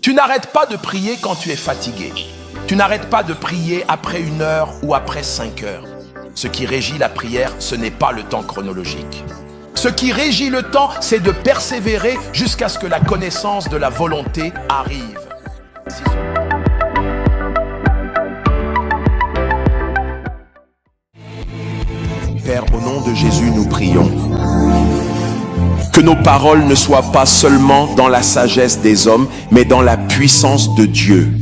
Tu n'arrêtes pas de prier quand tu es fatigué. Tu n'arrêtes pas de prier après 1 heure ou après 5 heures. Ce qui régit la prière, ce n'est pas le temps chronologique. Ce qui régit le temps, c'est de persévérer jusqu'à ce que la connaissance de la volonté arrive. Père, au nom de Jésus, nous prions. Que nos paroles ne soient pas seulement dans la sagesse des hommes, mais dans la puissance de Dieu.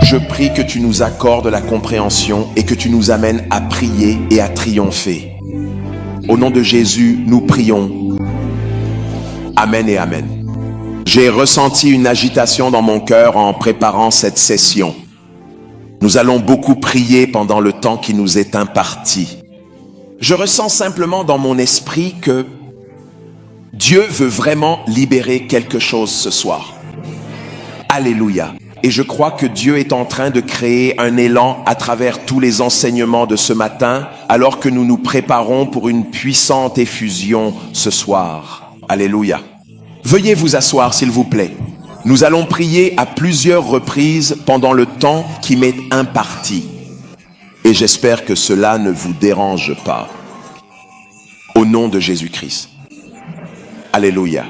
Je prie que tu nous accordes la compréhension et que tu nous amènes à prier et à triompher. Au nom de Jésus, nous prions. Amen et amen. J'ai ressenti une agitation dans mon cœur en préparant cette session. Nous allons beaucoup prier pendant le temps qui nous est imparti. Je ressens simplement dans mon esprit que Dieu veut vraiment libérer quelque chose ce soir. Alléluia. Et je crois que Dieu est en train de créer un élan à travers tous les enseignements de ce matin, alors que nous nous préparons pour une puissante effusion ce soir. Alléluia. Veuillez vous asseoir, s'il vous plaît. Nous allons prier à plusieurs reprises pendant le temps qui m'est imparti. Et j'espère que cela ne vous dérange pas. Au nom de Jésus-Christ. Alléluia.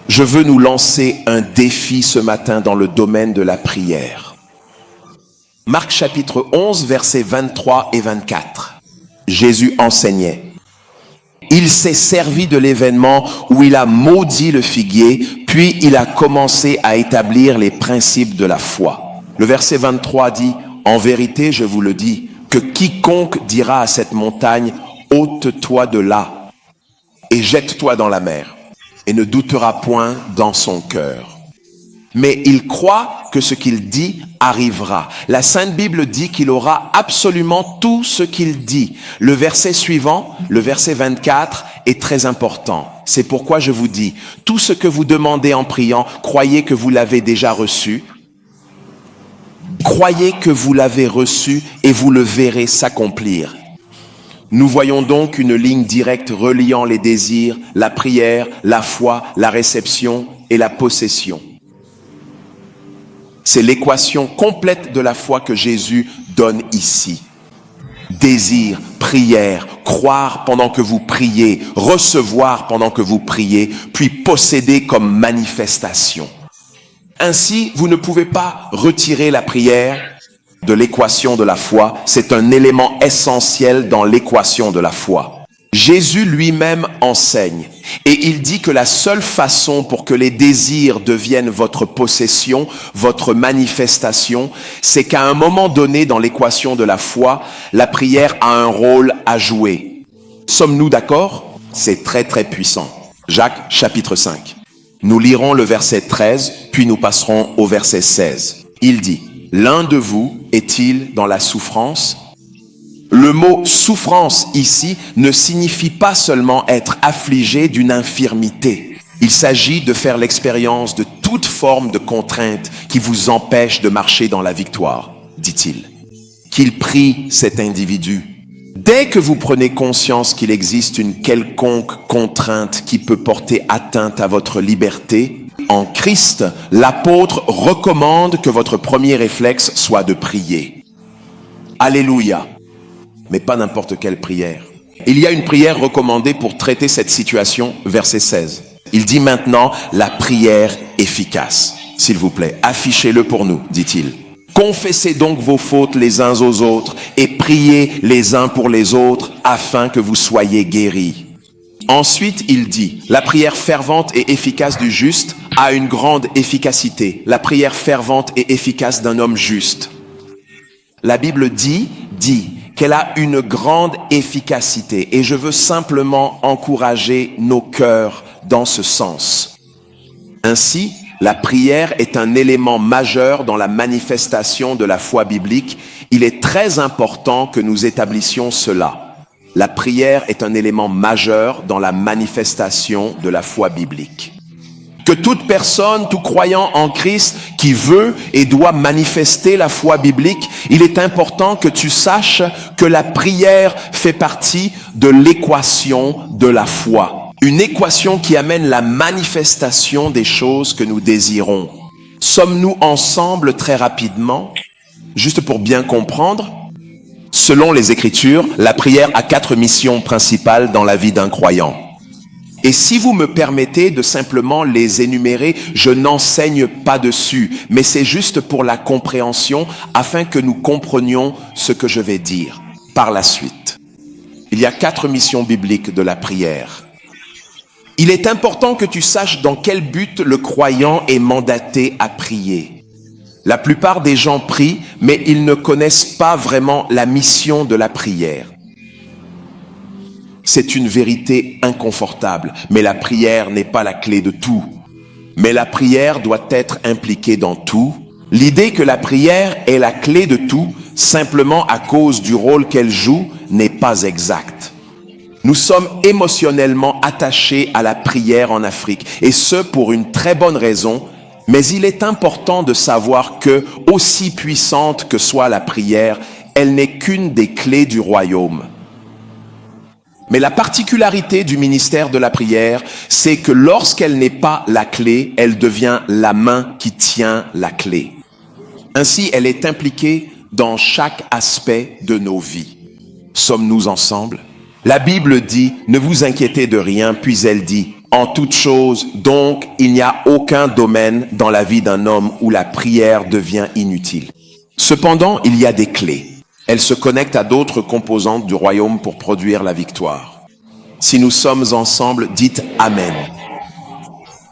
Je veux nous lancer un défi ce matin dans le domaine de la prière. Marc chapitre 11, versets 23 et 24. Jésus enseignait. Il s'est servi de l'événement où il a maudit le figuier, puis il a commencé à établir les principes de la foi. Le verset 23 dit, « En vérité, je vous le dis, que quiconque dira à cette montagne, ôte-toi de là et jette-toi dans la mer, et ne doutera point dans son cœur. Mais il croit que ce qu'il dit arrivera. » La Sainte Bible dit qu'il aura absolument tout ce qu'il dit. Le verset suivant, le verset 24, est très important. C'est pourquoi je vous dis, tout ce que vous demandez en priant, croyez que vous l'avez déjà reçu. Croyez que vous l'avez reçu et vous le verrez s'accomplir. Nous voyons donc une ligne directe reliant les désirs, la prière, la foi, la réception et la possession. C'est l'équation complète de la foi que Jésus donne ici. Désir, prière, croire pendant que vous priez, recevoir pendant que vous priez, puis posséder comme manifestation. Ainsi, vous ne pouvez pas retirer la prière de l'équation de la foi. C'est un élément essentiel dans l'équation de la foi. Jésus lui-même enseigne et il dit que la seule façon pour que les désirs deviennent votre possession, votre manifestation, c'est qu'à un moment donné dans l'équation de la foi, la prière a un rôle à jouer. Sommes-nous d'accord? C'est très très puissant. Jacques chapitre 5. Nous lirons le verset 13, puis nous passerons au verset 16. Il dit, « L'un de vous est-il dans la souffrance ?» Le mot souffrance ici ne signifie pas seulement être affligé d'une infirmité. Il s'agit de faire l'expérience de toute forme de contrainte qui vous empêche de marcher dans la victoire, dit-il. Qu'il prie cet individu. Dès que vous prenez conscience qu'il existe une quelconque contrainte qui peut porter atteinte à votre liberté, en Christ, l'apôtre recommande que votre premier réflexe soit de prier. Alléluia. Mais pas n'importe quelle prière. Il y a une prière recommandée pour traiter cette situation, verset 16. Il dit maintenant la prière efficace. S'il vous plaît, affichez-le pour nous, dit-il. Confessez donc vos fautes les uns aux autres et priez les uns pour les autres afin que vous soyez guéris. Ensuite, il dit, la prière fervente et efficace du juste a une grande efficacité. La prière fervente et efficace d'un homme juste. La Bible dit qu'elle a une grande efficacité et je veux simplement encourager nos cœurs dans ce sens. Ainsi, la prière est un élément majeur dans la manifestation de la foi biblique. Il est très important que nous établissions cela. La prière est un élément majeur dans la manifestation de la foi biblique. Que toute personne, tout croyant en Christ qui veut et doit manifester la foi biblique, il est important que tu saches que la prière fait partie de l'équation de la foi. Une équation qui amène la manifestation des choses que nous désirons. Sommes-nous ensemble très rapidement? Juste pour bien comprendre, selon les Écritures, la prière a 4 missions principales dans la vie d'un croyant. Et si vous me permettez de simplement les énumérer, je n'enseigne pas dessus, mais c'est juste pour la compréhension afin que nous comprenions ce que je vais dire par la suite. Il y a 4 missions bibliques de la prière. Il est important que tu saches dans quel but le croyant est mandaté à prier. La plupart des gens prient, mais ils ne connaissent pas vraiment la mission de la prière. C'est une vérité inconfortable, mais la prière n'est pas la clé de tout. Mais la prière doit être impliquée dans tout. L'idée que la prière est la clé de tout, simplement à cause du rôle qu'elle joue, n'est pas exacte. Nous sommes émotionnellement attachés à la prière en Afrique, et ce pour une très bonne raison, mais il est important de savoir que, aussi puissante que soit la prière, elle n'est qu'une des clés du royaume. Mais la particularité du ministère de la prière, c'est que lorsqu'elle n'est pas la clé, elle devient la main qui tient la clé. Ainsi, elle est impliquée dans chaque aspect de nos vies. Sommes-nous ensemble? La Bible dit, ne vous inquiétez de rien, puis elle dit, en toute chose, donc, il n'y a aucun domaine dans la vie d'un homme où la prière devient inutile. Cependant, il y a des clés. Elles se connectent à d'autres composantes du royaume pour produire la victoire. Si nous sommes ensemble, dites Amen.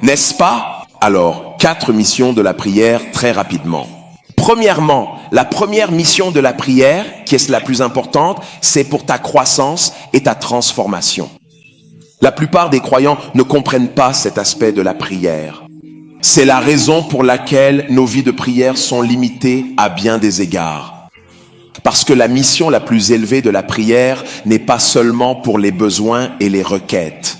N'est-ce pas? Alors, 4 missions de la prière très rapidement. Premièrement, la première mission de la prière, qui est la plus importante, c'est pour ta croissance et ta transformation. La plupart des croyants ne comprennent pas cet aspect de la prière. C'est la raison pour laquelle nos vies de prière sont limitées à bien des égards. Parce que la mission la plus élevée de la prière n'est pas seulement pour les besoins et les requêtes.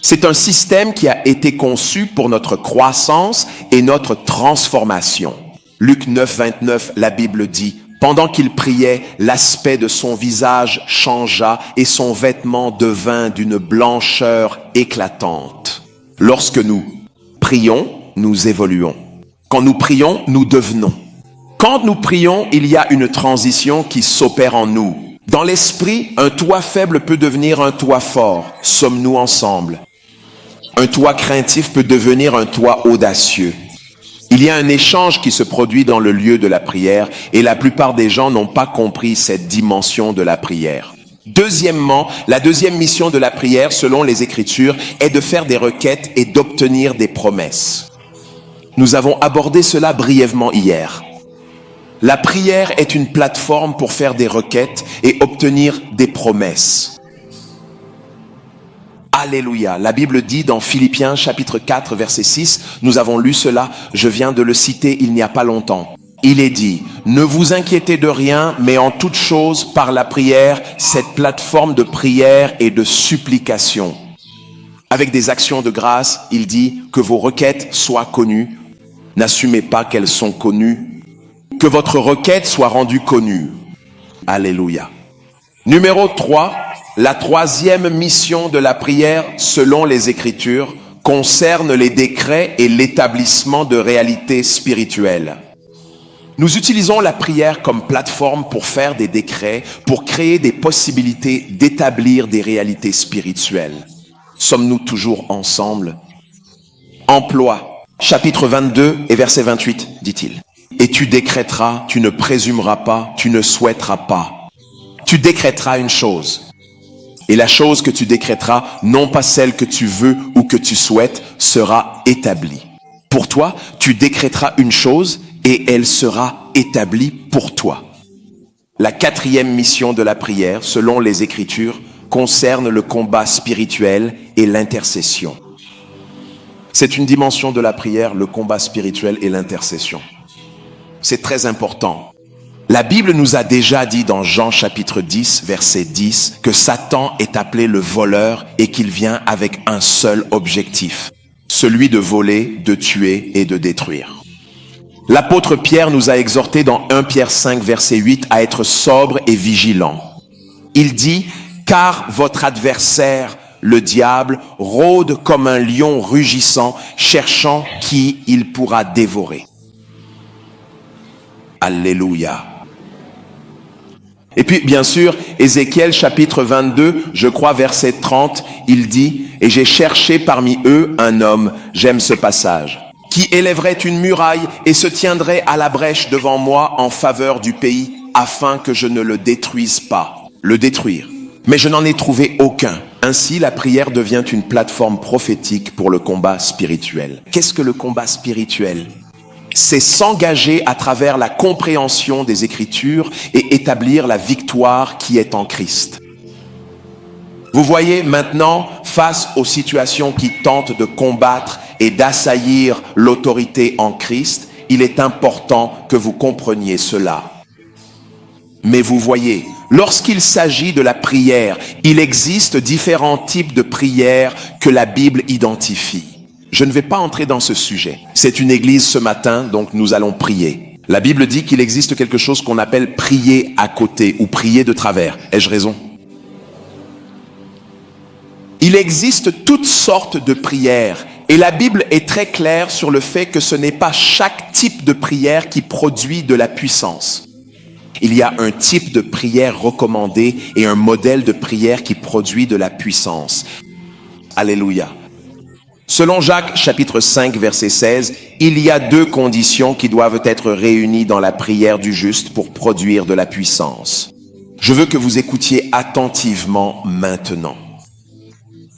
C'est un système qui a été conçu pour notre croissance et notre transformation. Luc 9, 29, la Bible dit, « Pendant qu'il priait, l'aspect de son visage changea et son vêtement devint d'une blancheur éclatante. » Lorsque nous prions, nous évoluons. Quand nous prions, nous devenons. Quand nous prions, il y a une transition qui s'opère en nous. Dans l'esprit, un toit faible peut devenir un toit fort. Sommes-nous ensemble? Un toit craintif peut devenir un toit audacieux. Il y a un échange qui se produit dans le lieu de la prière et la plupart des gens n'ont pas compris cette dimension de la prière. Deuxièmement, la deuxième mission de la prière, selon les Écritures, est de faire des requêtes et d'obtenir des promesses. Nous avons abordé cela brièvement hier. La prière est une plateforme pour faire des requêtes et obtenir des promesses. Alléluia. La Bible dit dans Philippiens chapitre 4 verset 6, nous avons lu cela, je viens de le citer il n'y a pas longtemps. Il est dit, ne vous inquiétez de rien, mais en toute chose par la prière, cette plateforme de prière et de supplication. Avec des actions de grâce, il dit que vos requêtes soient connues. N'assumez pas qu'elles sont connues. Que votre requête soit rendue connue. Alléluia. Numéro 3, la troisième mission de la prière, selon les Écritures, concerne les décrets et l'établissement de réalités spirituelles. Nous utilisons la prière comme plateforme pour faire des décrets, pour créer des possibilités d'établir des réalités spirituelles. Sommes-nous toujours ensemble? Emploi, chapitre 22 et verset 28, dit-il. Et tu décrèteras, tu ne présumeras pas, tu ne souhaiteras pas. Tu décrèteras une chose. Et la chose que tu décrèteras, non pas celle que tu veux ou que tu souhaites, sera établie. Pour toi, tu décrèteras une chose et elle sera établie pour toi. La quatrième mission de la prière, selon les Écritures, concerne le combat spirituel et l'intercession. C'est une dimension de la prière, le combat spirituel et l'intercession. C'est très important. La Bible nous a déjà dit dans Jean chapitre 10, verset 10, que Satan est appelé le voleur et qu'il vient avec un seul objectif, celui de voler, de tuer et de détruire. L'apôtre Pierre nous a exhortés dans 1 Pierre 5, verset 8, à être sobre et vigilant. Il dit, car votre adversaire, le diable, rôde comme un lion rugissant, cherchant qui il pourra dévorer. Alléluia. Et puis, bien sûr, Ézéchiel chapitre 22, je crois verset 30, il dit « Et j'ai cherché parmi eux un homme », j'aime ce passage, « qui élèverait une muraille et se tiendrait à la brèche devant moi en faveur du pays, afin que je ne le détruise pas. » Le détruire. Mais je n'en ai trouvé aucun. Ainsi, la prière devient une plateforme prophétique pour le combat spirituel. Qu'est-ce que le combat spirituel ? C'est s'engager à travers la compréhension des Écritures et établir la victoire qui est en Christ. Vous voyez maintenant, face aux situations qui tentent de combattre et d'assaillir l'autorité en Christ, il est important que vous compreniez cela. Mais vous voyez, lorsqu'il s'agit de la prière, il existe différents types de prières que la Bible identifie. Je ne vais pas entrer dans ce sujet. C'est une église ce matin, donc nous allons prier. La Bible dit qu'il existe quelque chose qu'on appelle prier à côté ou prier de travers. Ai-je raison? Il existe toutes sortes de prières et la Bible est très claire sur le fait que ce n'est pas chaque type de prière qui produit de la puissance. Il y a un type de prière recommandé et un modèle de prière qui produit de la puissance. Alléluia. Selon Jacques chapitre 5 verset 16, il y a 2 conditions qui doivent être réunies dans la prière du juste pour produire de la puissance. Je veux que vous écoutiez attentivement maintenant.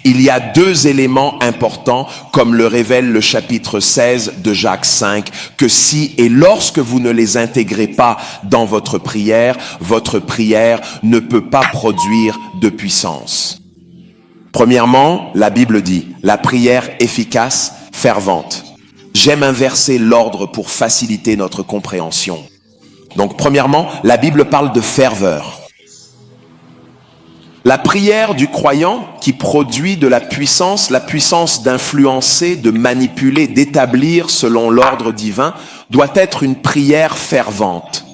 Il y a 2 éléments importants, comme le révèle le chapitre 16 de Jacques 5, que si et lorsque vous ne les intégrez pas dans votre prière ne peut pas produire de puissance. Premièrement, la Bible dit, la prière efficace, fervente. J'aime inverser l'ordre pour faciliter notre compréhension. Donc, premièrement, la Bible parle de ferveur. La prière du croyant qui produit de la puissance d'influencer, de manipuler, d'établir selon l'ordre divin, doit être une prière fervente.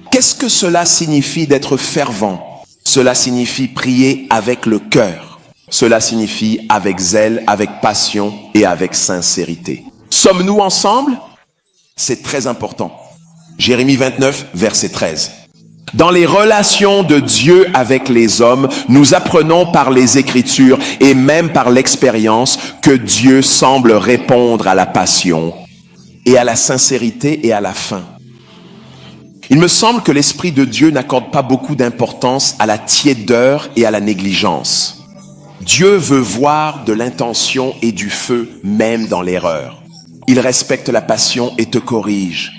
Qu'est-ce que cela signifie d'être fervent? Cela signifie prier avec le cœur. Cela signifie avec zèle, avec passion et avec sincérité. Sommes-nous ensemble? C'est très important. Jérémie 29, verset 13. Dans les relations de Dieu avec les hommes, nous apprenons par les Écritures et même par l'expérience que Dieu semble répondre à la passion et à la sincérité et à la fin. Il me semble que l'Esprit de Dieu n'accorde pas beaucoup d'importance à la tiédeur et à la négligence. Dieu veut voir de l'intention et du feu même dans l'erreur. Il respecte la passion et te corrige.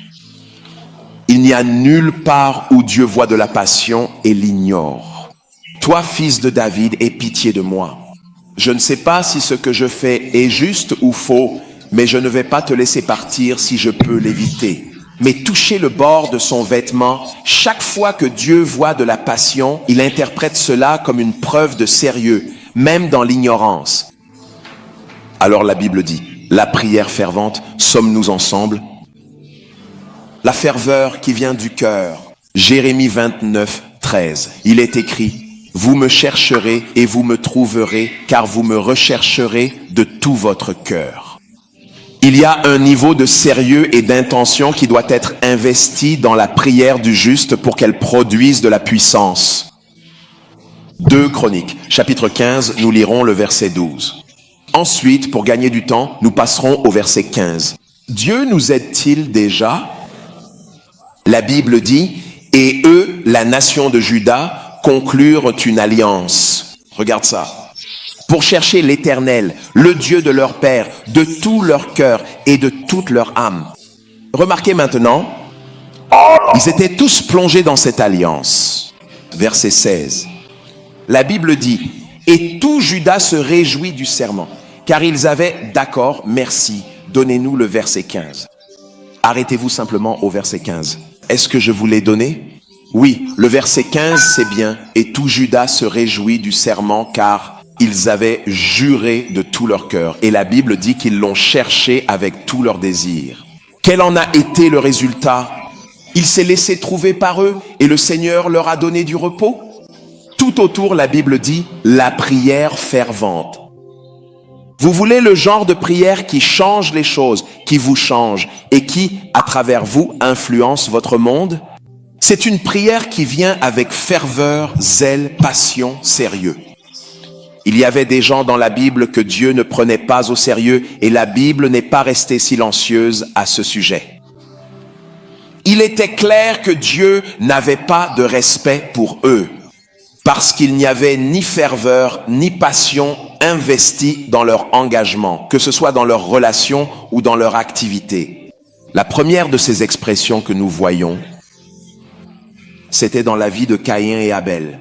Il n'y a nulle part où Dieu voit de la passion et l'ignore. Toi, fils de David, aie pitié de moi. Je ne sais pas si ce que je fais est juste ou faux, mais je ne vais pas te laisser partir si je peux l'éviter. Mais toucher le bord de son vêtement, chaque fois que Dieu voit de la passion, il interprète cela comme une preuve de sérieux, même dans l'ignorance. Alors la Bible dit, la prière fervente, sommes-nous ensemble? La ferveur qui vient du cœur. Jérémie 29, 13. Il est écrit, « Vous me chercherez et vous me trouverez, car vous me rechercherez de tout votre cœur. » Il y a un niveau de sérieux et d'intention qui doit être investi dans la prière du juste pour qu'elle produise de la puissance. 2 Chroniques, chapitre 15, nous lirons le verset 12. Ensuite, pour gagner du temps, nous passerons au verset 15. Dieu nous aide-t-il déjà? La Bible dit, et eux, la nation de Juda, conclurent une alliance. Regarde ça. Pour chercher l'Éternel, le Dieu de leur père, de tout leur cœur et de toute leur âme. Remarquez maintenant, ils étaient tous plongés dans cette alliance. Verset 16. La Bible dit, et tout Juda se réjouit du serment, car ils avaient, d'accord, merci, donnez-nous le verset 15. Arrêtez-vous simplement au verset 15. Est-ce que je vous l'ai donné? Oui, le verset 15, c'est bien. Et tout Juda se réjouit du serment car ils avaient juré de tout leur cœur. Et la Bible dit qu'ils l'ont cherché avec tout leur désir. Quel en a été le résultat? Il s'est laissé trouver par eux et le Seigneur leur a donné du repos. Tout autour, la Bible dit la prière fervente. Vous voulez le genre de prière qui change les choses, qui vous change et qui, à travers vous, influence votre monde? C'est une prière qui vient avec ferveur, zèle, passion, sérieux. Il y avait des gens dans la Bible que Dieu ne prenait pas au sérieux et la Bible n'est pas restée silencieuse à ce sujet. Il était clair que Dieu n'avait pas de respect pour eux parce qu'il n'y avait ni ferveur ni passion investie dans leur engagement, que ce soit dans leur relation ou dans leur activité. La première de ces expressions que nous voyons, c'était dans la vie de Caïn et Abel.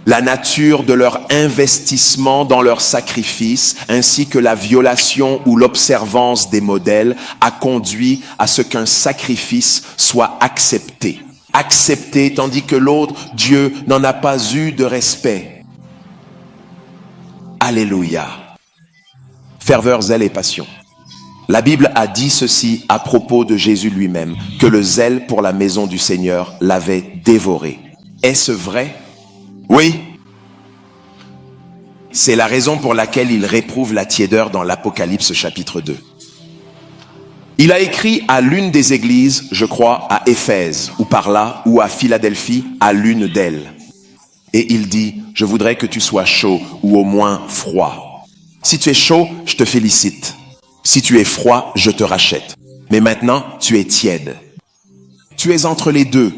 La nature de leur investissement dans leur sacrifice, ainsi que la violation ou l'observance des modèles, a conduit à ce qu'un sacrifice soit accepté. Accepté, tandis que l'autre, Dieu, n'en a pas eu de respect. Alléluia. Ferveur, zèle et passion. La Bible a dit ceci à propos de Jésus lui-même, que le zèle pour la maison du Seigneur l'avait dévoré. Est-ce vrai? Oui. C'est la raison pour laquelle il réprouve la tiédeur dans l'Apocalypse chapitre 2. Il a écrit à l'une des églises, je crois, à Éphèse, ou par là, ou à Philadelphie, à l'une d'elles. Et il dit, je voudrais que tu sois chaud, ou au moins froid. Si tu es chaud, je te félicite. Si tu es froid, je te rachète. Mais maintenant, tu es tiède. Tu es entre les deux.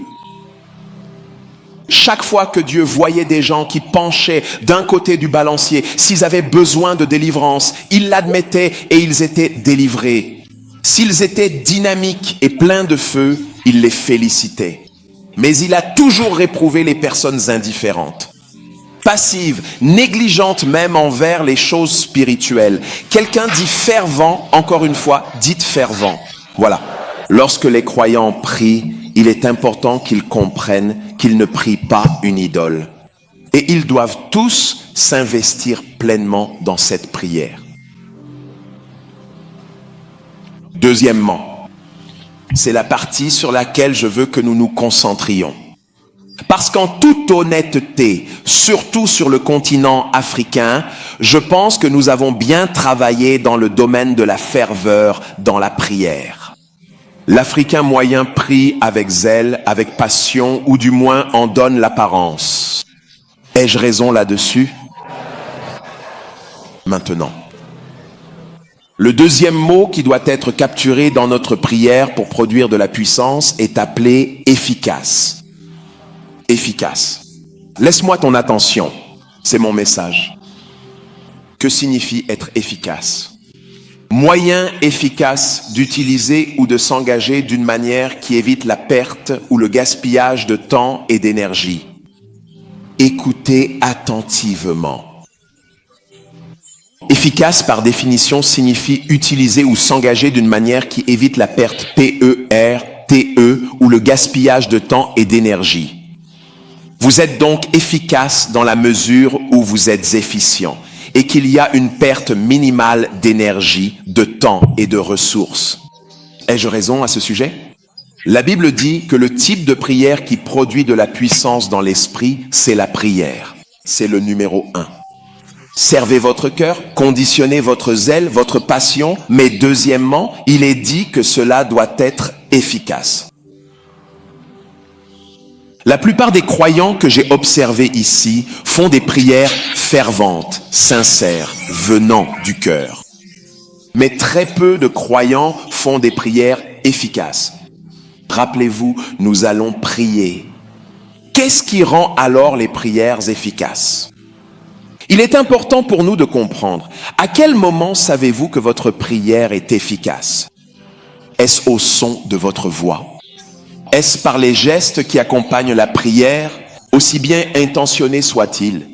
Chaque fois que Dieu voyait des gens qui penchaient d'un côté du balancier, s'ils avaient besoin de délivrance, il l'admettait et ils étaient délivrés. S'ils étaient dynamiques et pleins de feu, il les félicitait. Mais il a toujours réprouvé les personnes indifférentes, passives, négligentes même envers les choses spirituelles. Quelqu'un dit fervent, encore une fois, dites fervent. Voilà. Lorsque les croyants prient, il est important qu'ils comprennent qu'ils ne prient pas une idole. Et ils doivent tous s'investir pleinement dans cette prière. Deuxièmement, c'est la partie sur laquelle je veux que nous nous concentrions. Parce qu'en toute honnêteté, surtout sur le continent africain, je pense que nous avons bien travaillé dans le domaine de la ferveur dans la prière. L'Africain moyen prie avec zèle, avec passion, ou du moins en donne l'apparence. Ai-je raison là-dessus? Maintenant. Le deuxième mot qui doit être capturé dans notre prière pour produire de la puissance est appelé efficace. Efficace. Laisse-moi ton attention. C'est mon message. Que signifie être efficace? Moyen efficace d'utiliser ou de s'engager d'une manière qui évite la perte ou le gaspillage de temps et d'énergie. Écoutez attentivement. Efficace, par définition, signifie utiliser ou s'engager d'une manière qui évite la perte P-E-R-T-E ou le gaspillage de temps et d'énergie. Vous êtes donc efficace dans la mesure où vous êtes efficient et qu'il y a une perte minimale d'énergie, de temps et de ressources. Ai-je raison à ce sujet? La Bible dit que le type de prière qui produit de la puissance dans l'esprit, c'est la prière. C'est le numéro 1. Servez votre cœur, conditionnez votre zèle, votre passion, mais deuxièmement, il est dit que cela doit être efficace. La plupart des croyants que j'ai observés ici font des prières ferventes, sincères, venant du cœur. Mais très peu de croyants font des prières efficaces. Rappelez-vous, nous allons prier. Qu'est-ce qui rend alors les prières efficaces? Il est important pour nous de comprendre. À quel moment savez-vous que votre prière est efficace? Est-ce au son de votre voix? Est-ce par les gestes qui accompagnent la prière, aussi bien intentionnés soient-ils?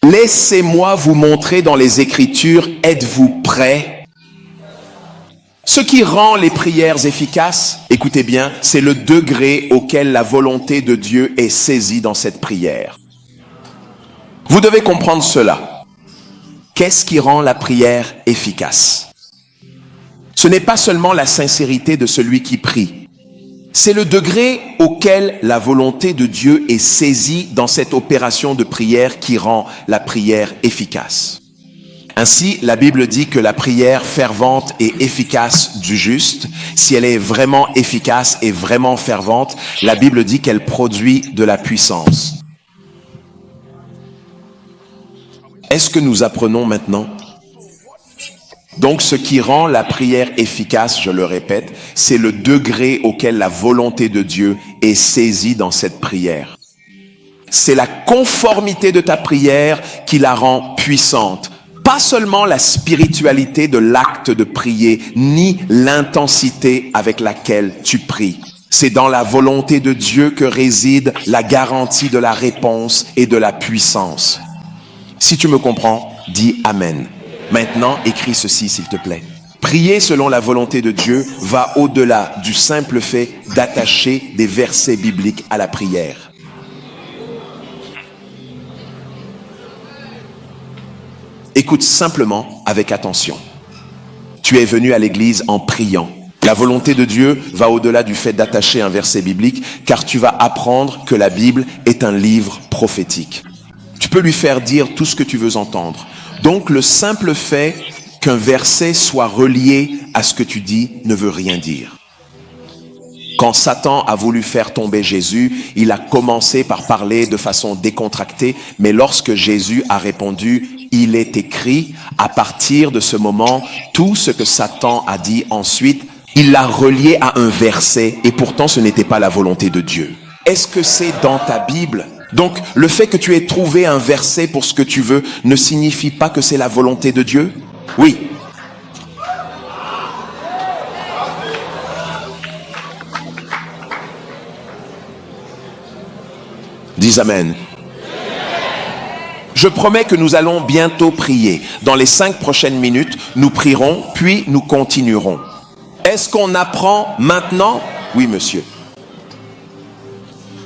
Laissez-moi vous montrer dans les Écritures, êtes-vous prêts? Ce qui rend les prières efficaces, écoutez bien, c'est le degré auquel la volonté de Dieu est saisie dans cette prière. Vous devez comprendre cela. Qu'est-ce qui rend la prière efficace? Ce n'est pas seulement la sincérité de celui qui prie. C'est le degré auquel la volonté de Dieu est saisie dans cette opération de prière qui rend la prière efficace. Ainsi, la Bible dit que la prière fervente et efficace du juste, si elle est vraiment efficace et vraiment fervente, la Bible dit qu'elle produit de la puissance. Est-ce que nous apprenons maintenant? Donc, ce qui rend la prière efficace, je le répète, c'est le degré auquel la volonté de Dieu est saisie dans cette prière. C'est la conformité de ta prière qui la rend puissante. Pas seulement la spiritualité de l'acte de prier, ni l'intensité avec laquelle tu pries. C'est dans la volonté de Dieu que réside la garantie de la réponse et de la puissance. Si tu me comprends, dis Amen. Maintenant, écris ceci, s'il te plaît. Prier selon la volonté de Dieu va au-delà du simple fait d'attacher des versets bibliques à la prière. Écoute simplement avec attention. Tu es venu à l'église en priant. La volonté de Dieu va au-delà du fait d'attacher un verset biblique, car tu vas apprendre que la Bible est un livre prophétique. Tu peux lui faire dire tout ce que tu veux entendre. Donc le simple fait qu'un verset soit relié à ce que tu dis ne veut rien dire. Quand Satan a voulu faire tomber Jésus, il a commencé par parler de façon décontractée, mais lorsque Jésus a répondu « Il est écrit », à partir de ce moment, tout ce que Satan a dit ensuite, il l'a relié à un verset, et pourtant ce n'était pas la volonté de Dieu. Est-ce que c'est dans ta Bible? Donc, le fait que tu aies trouvé un verset pour ce que tu veux ne signifie pas que c'est la volonté de Dieu? Oui. Dis Amen. Je promets que nous allons bientôt prier. Dans les 5 prochaines minutes, nous prierons, puis nous continuerons. Est-ce qu'on apprend maintenant? Oui, monsieur.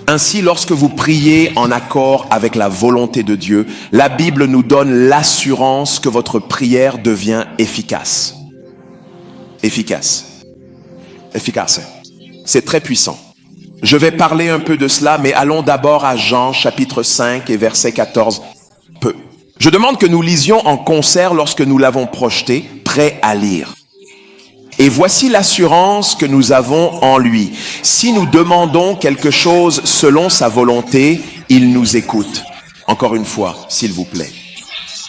Ainsi, lorsque vous priez en accord avec la volonté de Dieu, la Bible nous donne l'assurance que votre prière devient efficace. Efficace. Efficace. C'est très puissant. Je vais parler un peu de cela, mais allons d'abord à Jean, chapitre 5 et verset 14. Je demande que nous lisions en concert lorsque nous l'avons projeté, prêt à lire. Et voici l'assurance que nous avons en lui. Si nous demandons quelque chose selon sa volonté, il nous écoute. Encore une fois, s'il vous plaît.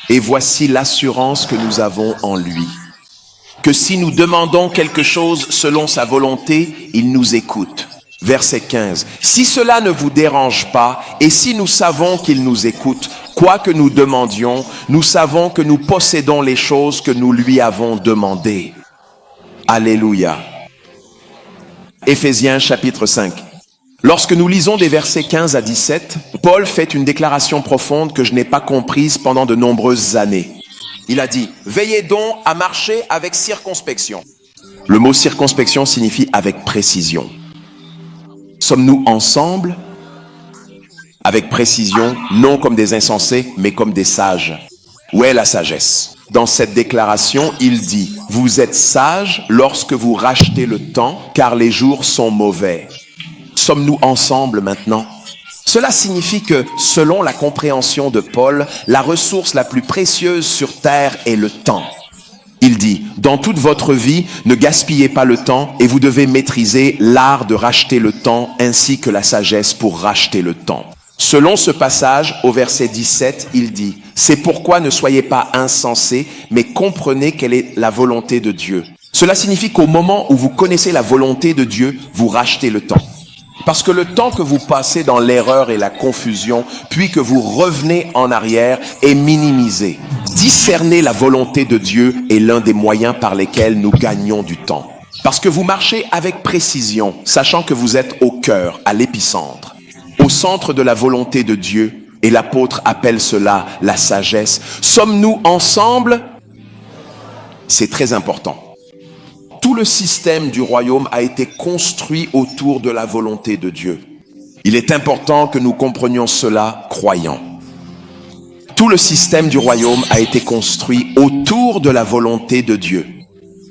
Et voici l'assurance que nous avons en lui. Que si nous demandons quelque chose selon sa volonté, il nous écoute. Verset 15. Si cela ne vous dérange pas, et si nous savons qu'il nous écoute, quoi que nous demandions, nous savons que nous possédons les choses que nous lui avons demandées. Alléluia. Éphésiens chapitre 5. Lorsque nous lisons des versets 15 à 17, Paul fait une déclaration profonde que je n'ai pas comprise pendant de nombreuses années. Il a dit, veillez donc à marcher avec circonspection. Le mot circonspection signifie avec précision. Sommes-nous ensemble? Avec précision, non comme des insensés, mais comme des sages. Où est la sagesse? Dans cette déclaration, il dit, vous êtes sages lorsque vous rachetez le temps, car les jours sont mauvais. Sommes-nous ensemble maintenant? Cela signifie que, selon la compréhension de Paul, la ressource la plus précieuse sur terre est le temps. Il dit, dans toute votre vie, ne gaspillez pas le temps et vous devez maîtriser l'art de racheter le temps ainsi que la sagesse pour racheter le temps. Selon ce passage, au verset 17, il dit, c'est pourquoi ne soyez pas insensés, mais comprenez quelle est la volonté de Dieu. Cela signifie qu'au moment où vous connaissez la volonté de Dieu, vous rachetez le temps. Parce que le temps que vous passez dans l'erreur et la confusion, puis que vous revenez en arrière, est minimisé. Discerner la volonté de Dieu est l'un des moyens par lesquels nous gagnons du temps. Parce que vous marchez avec précision, sachant que vous êtes au cœur, à l'épicentre, au centre de la volonté de Dieu, et l'apôtre appelle cela la sagesse. Sommes-nous ensemble? C'est très important. Tout le système du royaume a été construit autour de la volonté de Dieu. Il est important que nous comprenions cela croyants. Tout le système du royaume a été construit autour de la volonté de Dieu.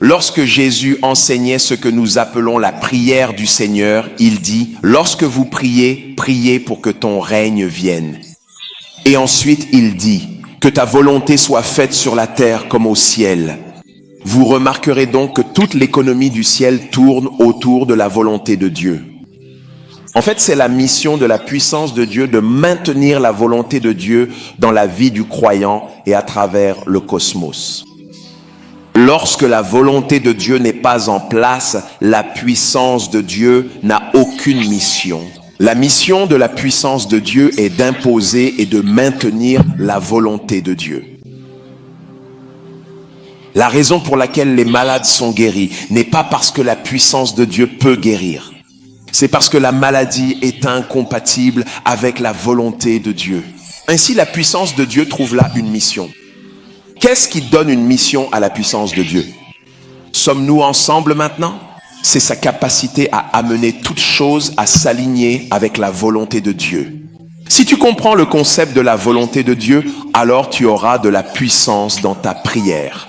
Lorsque Jésus enseignait ce que nous appelons la prière du Seigneur, il dit, lorsque vous priez, priez pour que ton règne vienne. Et ensuite, il dit Que ta volonté soit faite sur la terre comme au ciel. Vous remarquerez donc que toute l'économie du ciel tourne autour de la volonté de Dieu. En fait, c'est la mission de la puissance de Dieu de maintenir la volonté de Dieu dans la vie du croyant et à travers le cosmos. Lorsque la volonté de Dieu n'est pas en place, la puissance de Dieu n'a aucune mission. La mission de la puissance de Dieu est d'imposer et de maintenir la volonté de Dieu. La raison pour laquelle les malades sont guéris n'est pas parce que la puissance de Dieu peut guérir. C'est parce que la maladie est incompatible avec la volonté de Dieu. Ainsi, la puissance de Dieu trouve là une mission. Qu'est-ce qui donne une mission à la puissance de Dieu? Sommes-nous ensemble maintenant? C'est sa capacité à amener toute chose à s'aligner avec la volonté de Dieu. Si tu comprends le concept de la volonté de Dieu, alors tu auras de la puissance dans ta prière.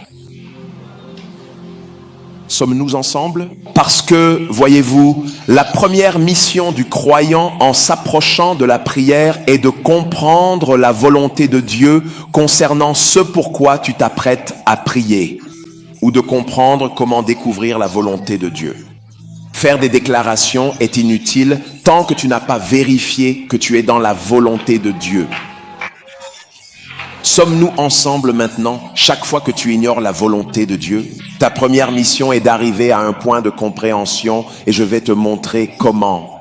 Sommes-nous ensemble? Parce que, voyez-vous, la première mission du croyant en s'approchant de la prière est de comprendre la volonté de Dieu concernant ce pourquoi tu t'apprêtes à prier, ou de comprendre comment découvrir la volonté de Dieu. Faire des déclarations est inutile tant que tu n'as pas vérifié que tu es dans la volonté de Dieu. Sommes-nous ensemble maintenant? Chaque fois que tu ignores la volonté de Dieu, ta première mission est d'arriver à un point de compréhension et je vais te montrer comment.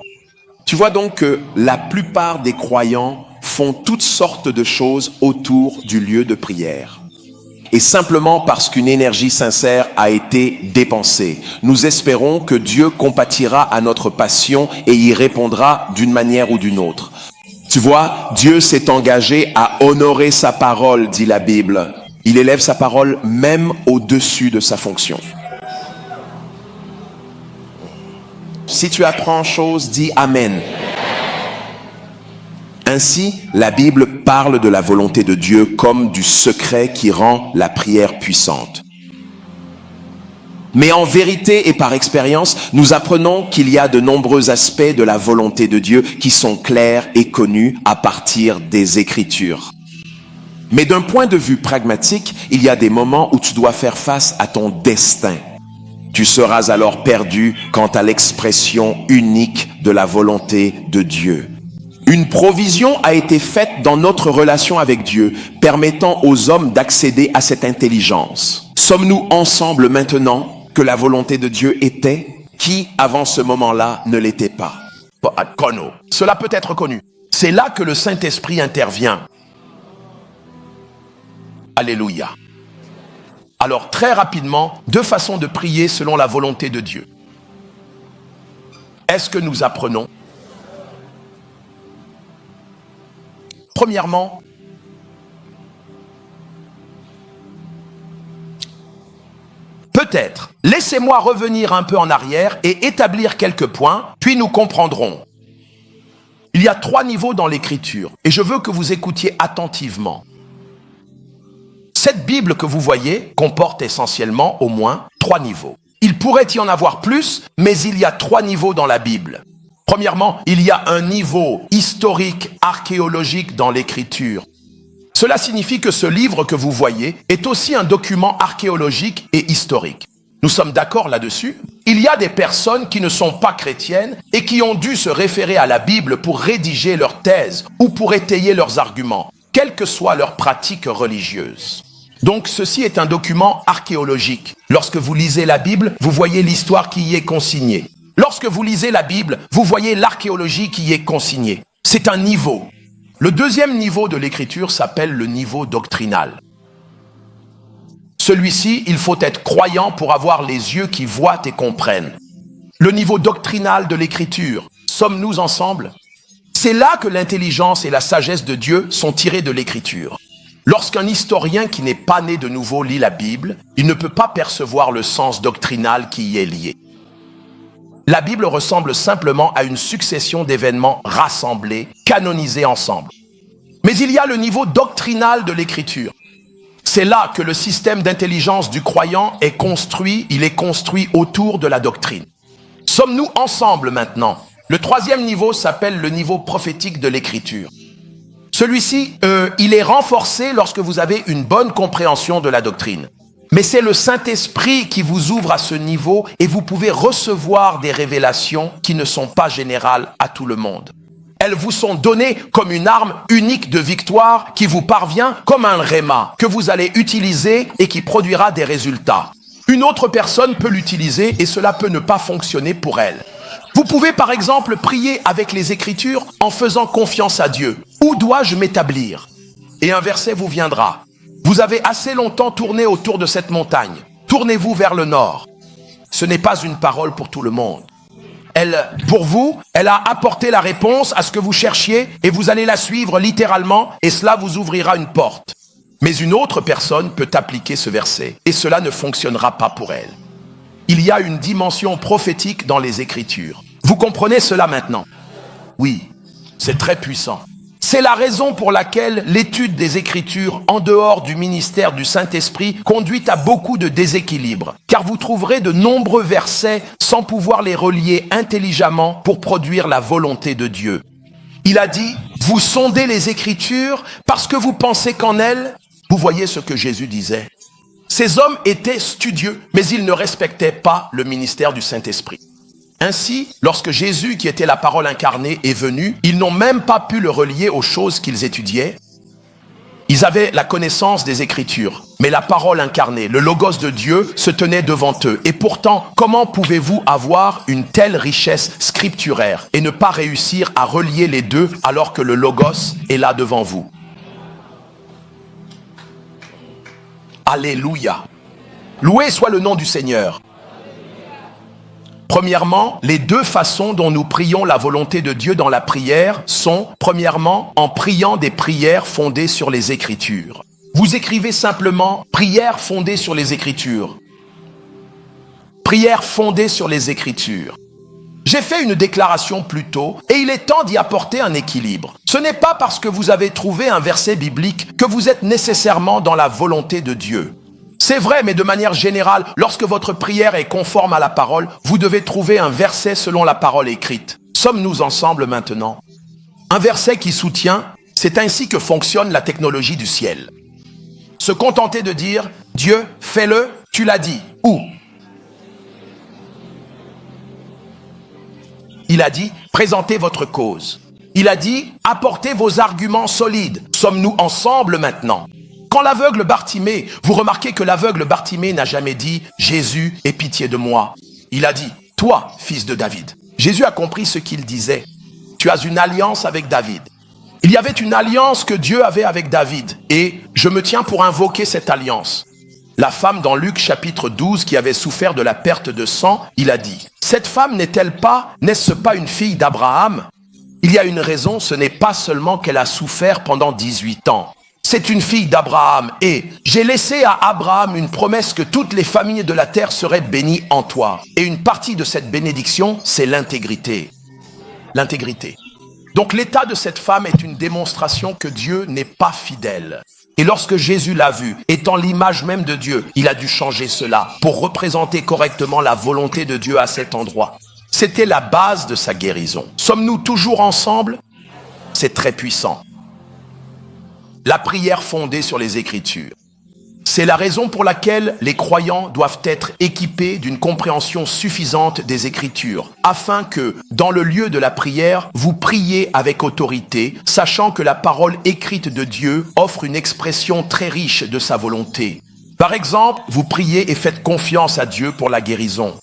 Tu vois donc que la plupart des croyants font toutes sortes de choses autour du lieu de prière. Et simplement parce qu'une énergie sincère a été dépensée, nous espérons que Dieu compatira à notre passion et y répondra d'une manière ou d'une autre. Tu vois, Dieu s'est engagé à honorer sa parole, dit la Bible. Il élève sa parole même au-dessus de sa fonction. Si tu apprends chose, dis Amen. Ainsi, la Bible parle de la volonté de Dieu comme du secret qui rend la prière puissante. Mais en vérité et par expérience, nous apprenons qu'il y a de nombreux aspects de la volonté de Dieu qui sont clairs et connus à partir des Écritures. Mais d'un point de vue pragmatique, il y a des moments où tu dois faire face à ton destin. Tu seras alors perdu quant à l'expression unique de la volonté de Dieu. Une provision a été faite dans notre relation avec Dieu, permettant aux hommes d'accéder à cette intelligence. Sommes-nous ensemble maintenant que la volonté de Dieu était, qui avant ce moment-là ne l'était pas? Cela peut être connu. C'est là que le Saint-Esprit intervient. Alléluia. Alors très rapidement, deux façons de prier selon la volonté de Dieu. Est-ce que nous apprenons? Premièrement, peut-être, laissez-moi revenir un peu en arrière et établir quelques points, puis nous comprendrons. Il y a 3 niveaux dans l'Écriture, et je veux que vous écoutiez attentivement. Cette Bible que vous voyez comporte essentiellement au moins 3 niveaux. Il pourrait y en avoir plus, mais il y a 3 niveaux dans la Bible. Premièrement, il y a un niveau historique, archéologique dans l'Écriture. Cela signifie que ce livre que vous voyez est aussi un document archéologique et historique. Nous sommes d'accord là-dessus? Il y a des personnes qui ne sont pas chrétiennes et qui ont dû se référer à la Bible pour rédiger leur thèse ou pour étayer leurs arguments, quelle que soit leur pratique religieuse. Donc ceci est un document archéologique. Lorsque vous lisez la Bible, vous voyez l'histoire qui y est consignée. Lorsque vous lisez la Bible, vous voyez l'archéologie qui y est consignée. C'est un niveau. Le deuxième niveau de l'écriture s'appelle le niveau doctrinal. Celui-ci, il faut être croyant pour avoir les yeux qui voient et comprennent. Le niveau doctrinal de l'écriture, sommes-nous ensemble? C'est là que l'intelligence et la sagesse de Dieu sont tirées de l'écriture. Lorsqu'un historien qui n'est pas né de nouveau lit la Bible, il ne peut pas percevoir le sens doctrinal qui y est lié. La Bible ressemble simplement à une succession d'événements rassemblés, canonisés ensemble. Mais il y a le niveau doctrinal de l'écriture. C'est là que le système d'intelligence du croyant est construit, il est construit autour de la doctrine. Sommes-nous ensemble maintenant? Le troisième niveau s'appelle le niveau prophétique de l'écriture. Celui-ci, il est renforcé lorsque vous avez une bonne compréhension de la doctrine. Mais c'est le Saint-Esprit qui vous ouvre à ce niveau et vous pouvez recevoir des révélations qui ne sont pas générales à tout le monde. Elles vous sont données comme une arme unique de victoire qui vous parvient comme un réma que vous allez utiliser et qui produira des résultats. Une autre personne peut l'utiliser et cela peut ne pas fonctionner pour elle. Vous pouvez par exemple prier avec les Écritures en faisant confiance à Dieu. Où dois-je m'établir? Et un verset vous viendra. Vous avez assez longtemps tourné autour de cette montagne. Tournez-vous vers le nord. Ce n'est pas une parole pour tout le monde. Pour vous, elle a apporté la réponse à ce que vous cherchiez et vous allez la suivre littéralement et cela vous ouvrira une porte. Mais une autre personne peut appliquer ce verset et cela ne fonctionnera pas pour elle. Il y a une dimension prophétique dans les Écritures. Vous comprenez cela maintenant? Oui, c'est très puissant. C'est la raison pour laquelle l'étude des Écritures en dehors du ministère du Saint-Esprit conduit à beaucoup de déséquilibre, car vous trouverez de nombreux versets sans pouvoir les relier intelligemment pour produire la volonté de Dieu. Il a dit, vous sondez les Écritures parce que vous pensez qu'en elles, vous voyez ce que Jésus disait. Ces hommes étaient studieux, mais ils ne respectaient pas le ministère du Saint-Esprit. Ainsi, lorsque Jésus, qui était la parole incarnée, est venu, ils n'ont même pas pu le relier aux choses qu'ils étudiaient. Ils avaient la connaissance des Écritures, mais la parole incarnée, le logos de Dieu, se tenait devant eux. Et pourtant, comment pouvez-vous avoir une telle richesse scripturaire et ne pas réussir à relier les deux alors que le logos est là devant vous? Alléluia. Loué soit le nom du Seigneur. Premièrement, les deux façons dont nous prions la volonté de Dieu dans la prière sont, premièrement, en priant des prières fondées sur les Écritures. Vous écrivez simplement « prière fondée sur les Écritures ». Prière fondée sur les Écritures. J'ai fait une déclaration plus tôt et il est temps d'y apporter un équilibre. Ce n'est pas parce que vous avez trouvé un verset biblique que vous êtes nécessairement dans la volonté de Dieu. C'est vrai, mais de manière générale, lorsque votre prière est conforme à la parole, vous devez trouver un verset selon la parole écrite. Sommes-nous ensemble maintenant? Un verset qui soutient, c'est ainsi que fonctionne la technologie du ciel. Se contenter de dire, Dieu, fais-le, tu l'as dit. Où? Il a dit, présentez votre cause. Il a dit, apportez vos arguments solides. Sommes-nous ensemble maintenant? Quand l'aveugle Bartimée, vous remarquez que l'aveugle Bartimée n'a jamais dit « Jésus, aie pitié de moi ». Il a dit « Toi, fils de David ». Jésus a compris ce qu'il disait. Tu as une alliance avec David. Il y avait une alliance que Dieu avait avec David et je me tiens pour invoquer cette alliance. La femme dans Luc chapitre 12 qui avait souffert de la perte de sang, il a dit « Cette femme n'est-ce pas une fille d'Abraham ?» Il y a une raison, ce n'est pas seulement qu'elle a souffert pendant 18 ans. C'est une fille d'Abraham et j'ai laissé à Abraham une promesse que toutes les familles de la terre seraient bénies en toi. Et une partie de cette bénédiction, c'est l'intégrité. L'intégrité. Donc l'état de cette femme est une démonstration que Dieu n'est pas fidèle. Et lorsque Jésus l'a vue, étant l'image même de Dieu, il a dû changer cela pour représenter correctement la volonté de Dieu à cet endroit. C'était la base de sa guérison. Sommes-nous toujours ensemble? C'est très puissant. La prière fondée sur les Écritures. C'est la raison pour laquelle les croyants doivent être équipés d'une compréhension suffisante des Écritures, afin que, dans le lieu de la prière, vous priez avec autorité, sachant que la parole écrite de Dieu offre une expression très riche de sa volonté. Par exemple, vous priez et faites confiance à Dieu pour la guérison.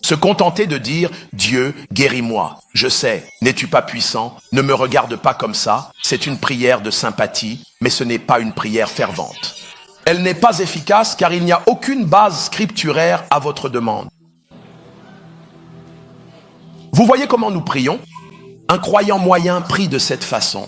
Se contenter de dire « Dieu, guéris-moi ». Je sais, n'es-tu pas puissant? Ne me regarde pas comme ça. C'est une prière de sympathie, mais ce n'est pas une prière fervente. Elle n'est pas efficace car il n'y a aucune base scripturaire à votre demande. Vous voyez comment nous prions? Un croyant moyen prie de cette façon.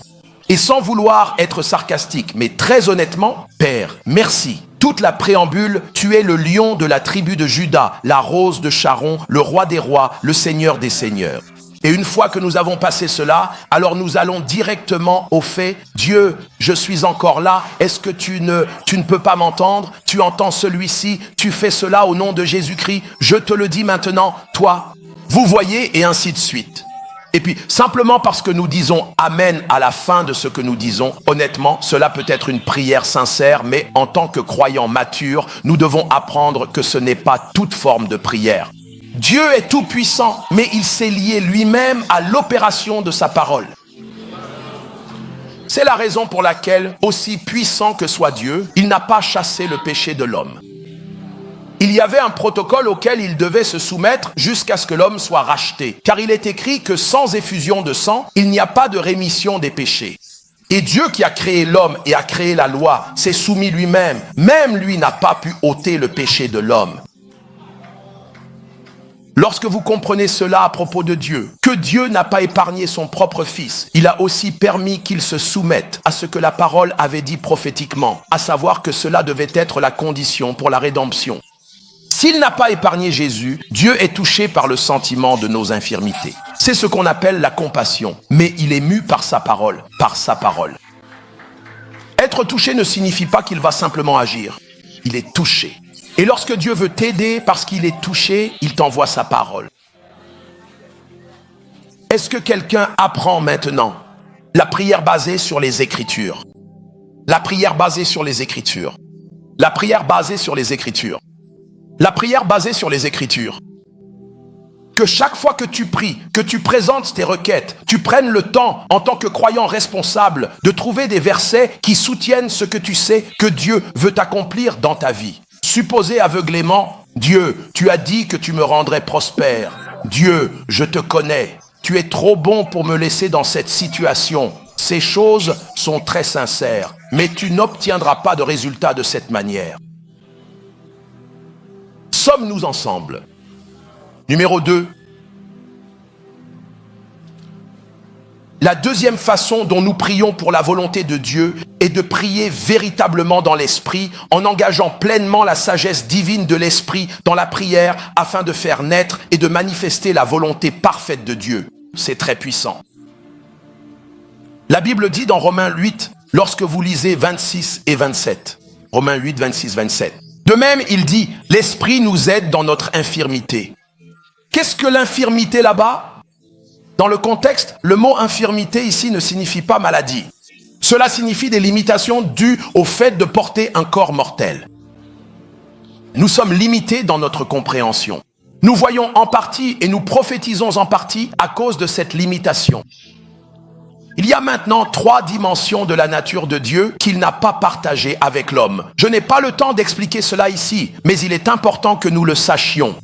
Et sans vouloir être sarcastique, mais très honnêtement, Père, merci. Toute la préambule, tu es le lion de la tribu de Juda, la rose de Sharon, le roi des rois, le seigneur des seigneurs. Et une fois que nous avons passé cela, alors nous allons directement au fait, Dieu, je suis encore là, est-ce que tu ne peux pas m'entendre? Tu entends celui-ci, tu fais cela au nom de Jésus-Christ, je te le dis maintenant, toi. Vous voyez, et ainsi de suite. Et puis, simplement parce que nous disons Amen à la fin de ce que nous disons, honnêtement, cela peut être une prière sincère, mais en tant que croyants matures, nous devons apprendre que ce n'est pas toute forme de prière. Dieu est tout puissant, mais il s'est lié lui-même à l'opération de sa parole. C'est la raison pour laquelle, aussi puissant que soit Dieu, il n'a pas chassé le péché de l'homme. Il y avait un protocole auquel il devait se soumettre jusqu'à ce que l'homme soit racheté. Car il est écrit que sans effusion de sang, il n'y a pas de rémission des péchés. Et Dieu qui a créé l'homme et a créé la loi s'est soumis lui-même. Même lui n'a pas pu ôter le péché de l'homme. Lorsque vous comprenez cela à propos de Dieu, que Dieu n'a pas épargné son propre Fils, il a aussi permis qu'il se soumette à ce que la parole avait dit prophétiquement, à savoir que cela devait être la condition pour la rédemption. S'il n'a pas épargné Jésus, Dieu est touché par le sentiment de nos infirmités. C'est ce qu'on appelle la compassion, mais il est mu par sa parole, par sa parole. Être touché ne signifie pas qu'il va simplement agir. Il est touché. Et lorsque Dieu veut t'aider parce qu'il est touché, il t'envoie sa parole. Est-ce que quelqu'un apprend maintenant la prière basée sur les Écritures? La prière basée sur les Écritures. La prière basée sur les Écritures. La prière basée sur les Écritures. Que chaque fois que tu pries, que tu présentes tes requêtes, tu prennes le temps, en tant que croyant responsable, de trouver des versets qui soutiennent ce que tu sais que Dieu veut accomplir dans ta vie. Supposez aveuglément, Dieu, tu as dit que tu me rendrais prospère. Dieu, je te connais. Tu es trop bon pour me laisser dans cette situation. Ces choses sont très sincères, mais tu n'obtiendras pas de résultat de cette manière. Sommes-nous ensemble? Numéro 2. La deuxième façon dont nous prions pour la volonté de Dieu est de prier véritablement dans l'esprit, en engageant pleinement la sagesse divine de l'esprit dans la prière afin de faire naître et de manifester la volonté parfaite de Dieu. C'est très puissant. La Bible dit dans Romains 8, lorsque vous lisez 26 et 27, Romains 8, 26, 27. De même, il dit, l'esprit nous aide dans notre infirmité. Qu'est-ce que l'infirmité là-bas? Dans le contexte, le mot infirmité ici ne signifie pas maladie. Cela signifie des limitations dues au fait de porter un corps mortel. Nous sommes limités dans notre compréhension. Nous voyons en partie et nous prophétisons en partie à cause de cette limitation. Il y a maintenant 3 dimensions de la nature de Dieu qu'il n'a pas partagées avec l'homme. Je n'ai pas le temps d'expliquer cela ici, mais il est important que nous le sachions.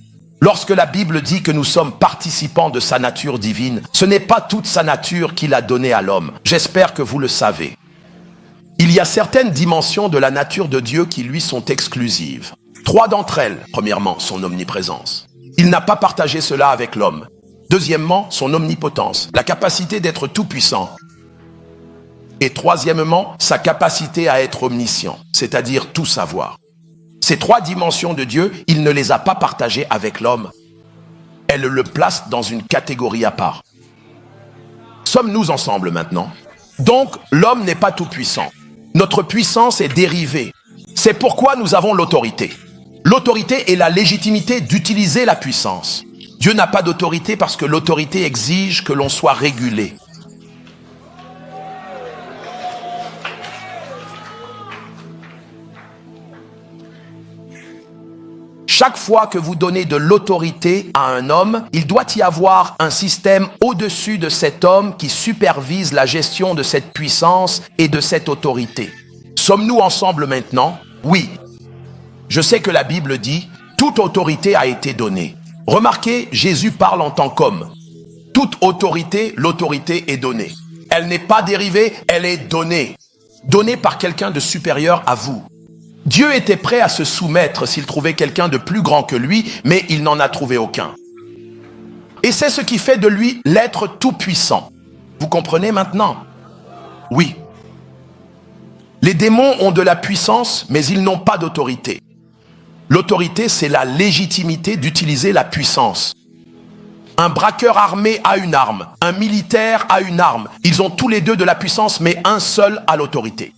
Lorsque la Bible dit que nous sommes participants de sa nature divine, ce n'est pas toute sa nature qu'il a donnée à l'homme. J'espère que vous le savez. Il y a certaines dimensions de la nature de Dieu qui lui sont exclusives. 3 d'entre elles, premièrement, son omniprésence. Il n'a pas partagé cela avec l'homme. Deuxièmement, son omnipotence, la capacité d'être tout-puissant. Et troisièmement, sa capacité à être omniscient, c'est-à-dire tout savoir. Ces 3 dimensions de Dieu, il ne les a pas partagées avec l'homme. Elle le place dans une catégorie à part. Sommes-nous ensemble maintenant? Donc, l'homme n'est pas tout-puissant. Notre puissance est dérivée. C'est pourquoi nous avons l'autorité. L'autorité est la légitimité d'utiliser la puissance. Dieu n'a pas d'autorité parce que l'autorité exige que l'on soit régulé. Chaque fois que vous donnez de l'autorité à un homme, il doit y avoir un système au-dessus de cet homme qui supervise la gestion de cette puissance et de cette autorité. Sommes-nous ensemble maintenant? Oui. Je sais que la Bible dit « Toute autorité a été donnée ». Remarquez, Jésus parle en tant qu'homme. Toute autorité, l'autorité est donnée. Elle n'est pas dérivée, elle est donnée. Donnée par quelqu'un de supérieur à vous. Dieu était prêt à se soumettre s'il trouvait quelqu'un de plus grand que lui, mais il n'en a trouvé aucun. Et c'est ce qui fait de lui l'être tout-puissant. Vous comprenez maintenant? Oui. Les démons ont de la puissance, mais ils n'ont pas d'autorité. L'autorité, c'est la légitimité d'utiliser la puissance. Un braqueur armé a une arme, un militaire a une arme. Ils ont tous les deux de la puissance, mais un seul a l'autorité.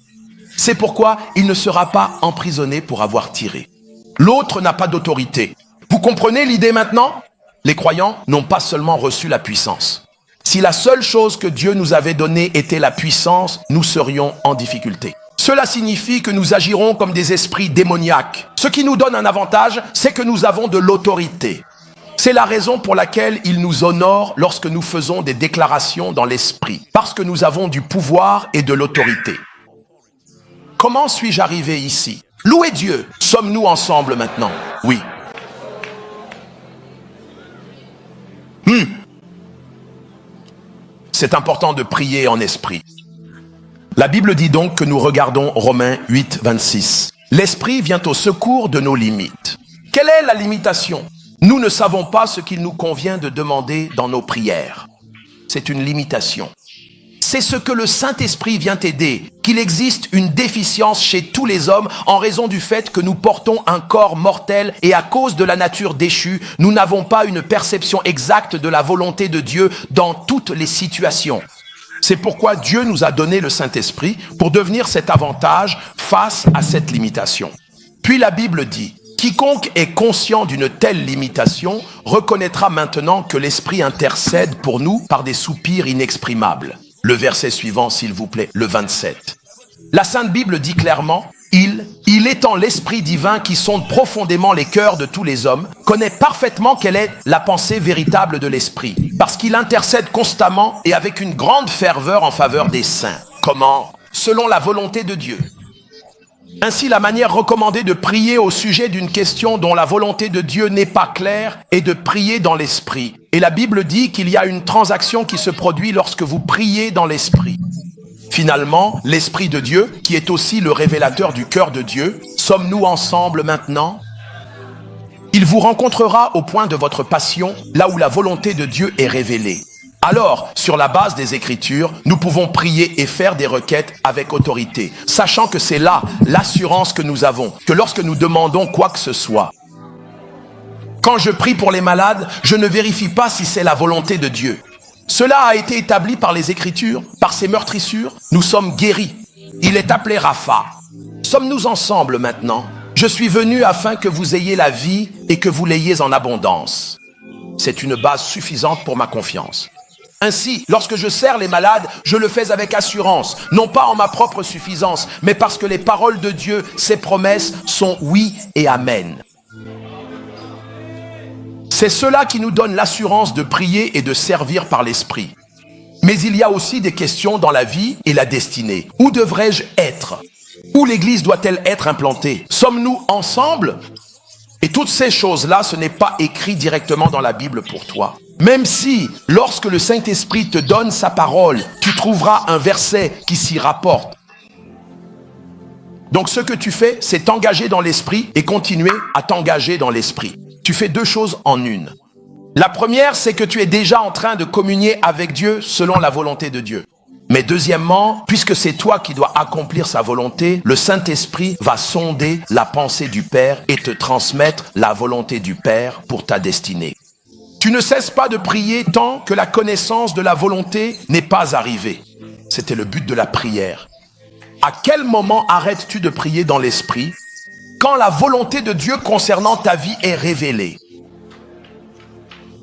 C'est pourquoi il ne sera pas emprisonné pour avoir tiré. L'autre n'a pas d'autorité. Vous comprenez l'idée maintenant? Les croyants n'ont pas seulement reçu la puissance. Si la seule chose que Dieu nous avait donnée était la puissance, nous serions en difficulté. Cela signifie que nous agirons comme des esprits démoniaques. Ce qui nous donne un avantage, c'est que nous avons de l'autorité. C'est la raison pour laquelle il nous honore lorsque nous faisons des déclarations dans l'esprit, parce que nous avons du pouvoir et de l'autorité. Comment suis-je arrivé ici? Louez Dieu. Sommes-nous ensemble maintenant? Oui. C'est important de prier en esprit. La Bible dit donc que nous regardons Romains 8, 26. L'esprit vient au secours de nos limites. Quelle est la limitation? Nous ne savons pas ce qu'il nous convient de demander dans nos prières. C'est une limitation. C'est ce que le Saint-Esprit vient aider, qu'il existe une déficience chez tous les hommes en raison du fait que nous portons un corps mortel et à cause de la nature déchue, nous n'avons pas une perception exacte de la volonté de Dieu dans toutes les situations. C'est pourquoi Dieu nous a donné le Saint-Esprit pour devenir cet avantage face à cette limitation. Puis la Bible dit: quiconque est conscient d'une telle limitation reconnaîtra maintenant que l'Esprit intercède pour nous par des soupirs inexprimables. Le verset suivant, s'il vous plaît, le 27. La Sainte Bible dit clairement: il étant l'Esprit divin qui sonde profondément les cœurs de tous les hommes, connaît parfaitement quelle est la pensée véritable de l'Esprit, parce qu'il intercède constamment et avec une grande ferveur en faveur des saints. Comment? Selon la volonté de Dieu. Ainsi, la manière recommandée de prier au sujet d'une question dont la volonté de Dieu n'est pas claire est de prier dans l'esprit. Et la Bible dit qu'il y a une transaction qui se produit lorsque vous priez dans l'esprit. Finalement, l'Esprit de Dieu, qui est aussi le révélateur du cœur de Dieu, sommes-nous ensemble maintenant? Il vous rencontrera au point de votre passion, là où la volonté de Dieu est révélée. Alors, sur la base des Écritures, nous pouvons prier et faire des requêtes avec autorité, sachant que c'est là l'assurance que nous avons, que lorsque nous demandons quoi que ce soit. Quand je prie pour les malades, je ne vérifie pas si c'est la volonté de Dieu. Cela a été établi par les Écritures, par ces meurtrissures, nous sommes guéris. Il est appelé Rapha. Sommes-nous ensemble maintenant? Je suis venu afin que vous ayez la vie et que vous l'ayez en abondance. C'est une base suffisante pour ma confiance. Ainsi, lorsque je sers les malades, je le fais avec assurance, non pas en ma propre suffisance, mais parce que les paroles de Dieu, ses promesses, sont oui et amen. C'est cela qui nous donne l'assurance de prier et de servir par l'Esprit. Mais il y a aussi des questions dans la vie et la destinée. Où devrais-je être? Où l'Église doit-elle être implantée? Sommes-nous ensemble? Et toutes ces choses-là, ce n'est pas écrit directement dans la Bible pour toi. Même si, lorsque le Saint-Esprit te donne sa parole, tu trouveras un verset qui s'y rapporte. Donc ce que tu fais, c'est t'engager dans l'Esprit et continuer à t'engager dans l'Esprit. Tu fais deux choses en une. La première, c'est que tu es déjà en train de communier avec Dieu selon la volonté de Dieu. Mais deuxièmement, puisque c'est toi qui dois accomplir sa volonté, le Saint-Esprit va sonder la pensée du Père et te transmettre la volonté du Père pour ta destinée. Tu ne cesses pas de prier tant que la connaissance de la volonté n'est pas arrivée. C'était le but de la prière. À quel moment arrêtes-tu de prier dans l'esprit? Quand la volonté de Dieu concernant ta vie est révélée.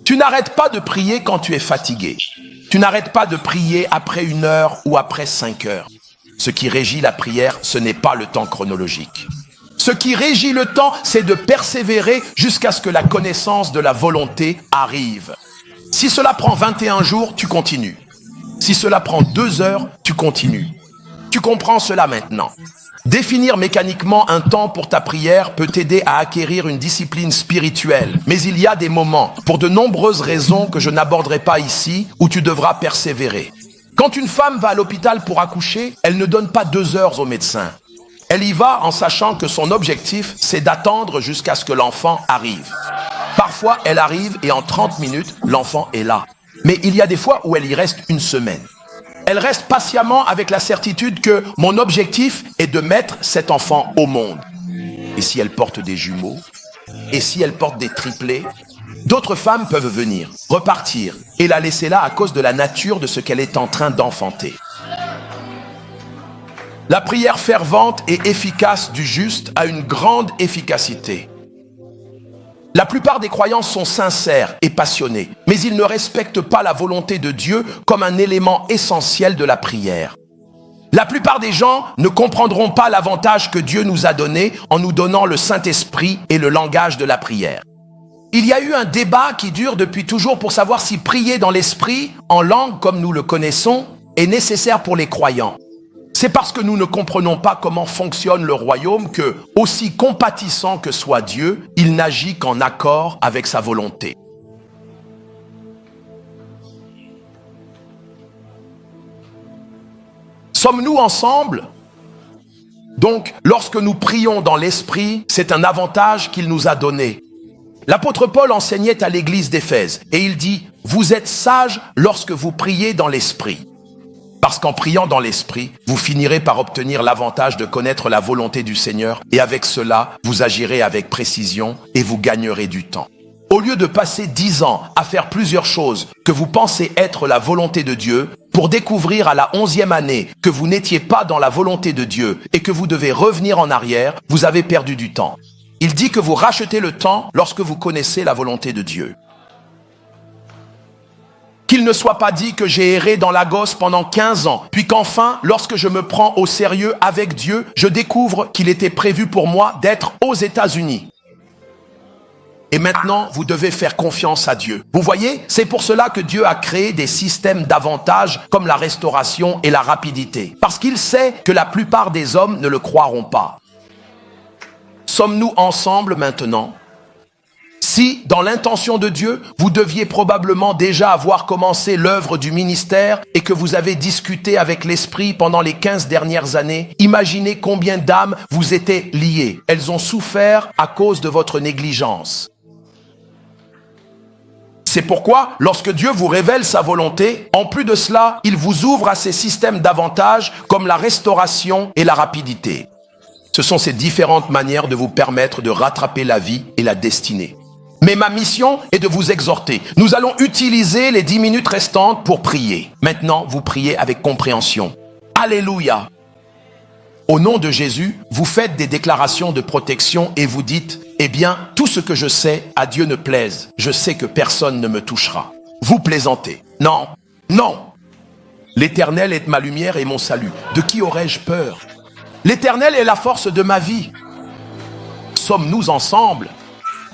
Tu n'arrêtes pas de prier quand tu es fatigué. Tu n'arrêtes pas de prier après 1 heure ou après 5 heures. Ce qui régit la prière, ce n'est pas le temps chronologique. Ce qui régit le temps, c'est de persévérer jusqu'à ce que la connaissance de la volonté arrive. Si cela prend 21 jours, tu continues. Si cela prend 2 heures, tu continues. Tu comprends cela maintenant. Définir mécaniquement un temps pour ta prière peut t'aider à acquérir une discipline spirituelle. Mais il y a des moments, pour de nombreuses raisons que je n'aborderai pas ici, où tu devras persévérer. Quand une femme va à l'hôpital pour accoucher, elle ne donne pas 2 heures au médecin. Elle y va en sachant que son objectif, c'est d'attendre jusqu'à ce que l'enfant arrive. Parfois, elle arrive et en 30 minutes, l'enfant est là. Mais il y a des fois où elle y reste 1 semaine. Elle reste patiemment avec la certitude que mon objectif est de mettre cet enfant au monde. Et si elle porte des jumeaux? Et si elle porte des triplés? D'autres femmes peuvent venir, repartir et la laisser là à cause de la nature de ce qu'elle est en train d'enfanter. La prière fervente et efficace du juste a une grande efficacité. La plupart des croyants sont sincères et passionnés, mais ils ne respectent pas la volonté de Dieu comme un élément essentiel de la prière. La plupart des gens ne comprendront pas l'avantage que Dieu nous a donné en nous donnant le Saint-Esprit et le langage de la prière. Il y a eu un débat qui dure depuis toujours pour savoir si prier dans l'esprit, en langue comme nous le connaissons, est nécessaire pour les croyants. C'est parce que nous ne comprenons pas comment fonctionne le royaume que, aussi compatissant que soit Dieu, il n'agit qu'en accord avec sa volonté. Sommes-nous ensemble? Donc, lorsque nous prions dans l'esprit, c'est un avantage qu'il nous a donné. L'apôtre Paul enseignait à l'église d'Éphèse et il dit « Vous êtes sages lorsque vous priez dans l'esprit ». Parce qu'en priant dans l'esprit, vous finirez par obtenir l'avantage de connaître la volonté du Seigneur et avec cela, vous agirez avec précision et vous gagnerez du temps. Au lieu de passer 10 ans à faire plusieurs choses que vous pensez être la volonté de Dieu, pour découvrir à la 11e année que vous n'étiez pas dans la volonté de Dieu et que vous devez revenir en arrière, vous avez perdu du temps. Il dit que vous rachetez le temps lorsque vous connaissez la volonté de Dieu. Qu'il ne soit pas dit que j'ai erré dans la gosse pendant 15 ans, puis qu'enfin, lorsque je me prends au sérieux avec Dieu, je découvre qu'il était prévu pour moi d'être aux États-Unis. Et maintenant, vous devez faire confiance à Dieu. Vous voyez, c'est pour cela que Dieu a créé des systèmes d'avantages comme la restauration et la rapidité. Parce qu'il sait que la plupart des hommes ne le croiront pas. Sommes-nous ensemble maintenant? Si, dans l'intention de Dieu, vous deviez probablement déjà avoir commencé l'œuvre du ministère et que vous avez discuté avec l'Esprit pendant les 15 dernières années, imaginez combien d'âmes vous étaient liées. Elles ont souffert à cause de votre négligence. C'est pourquoi, lorsque Dieu vous révèle sa volonté, en plus de cela, il vous ouvre à ces systèmes d'avantages comme la restauration et la rapidité. Ce sont ces différentes manières de vous permettre de rattraper la vie et la destinée. Mais ma mission est de vous exhorter. Nous allons utiliser les 10 minutes restantes pour prier. Maintenant, vous priez avec compréhension. Alléluia! Au nom de Jésus, vous faites des déclarations de protection et vous dites « Eh bien, tout ce que je sais, à Dieu ne plaise. Je sais que personne ne me touchera. » Vous plaisantez. Non, non. L'Éternel est ma lumière et mon salut. De qui aurais-je peur? L'Éternel est la force de ma vie. Sommes-nous ensemble?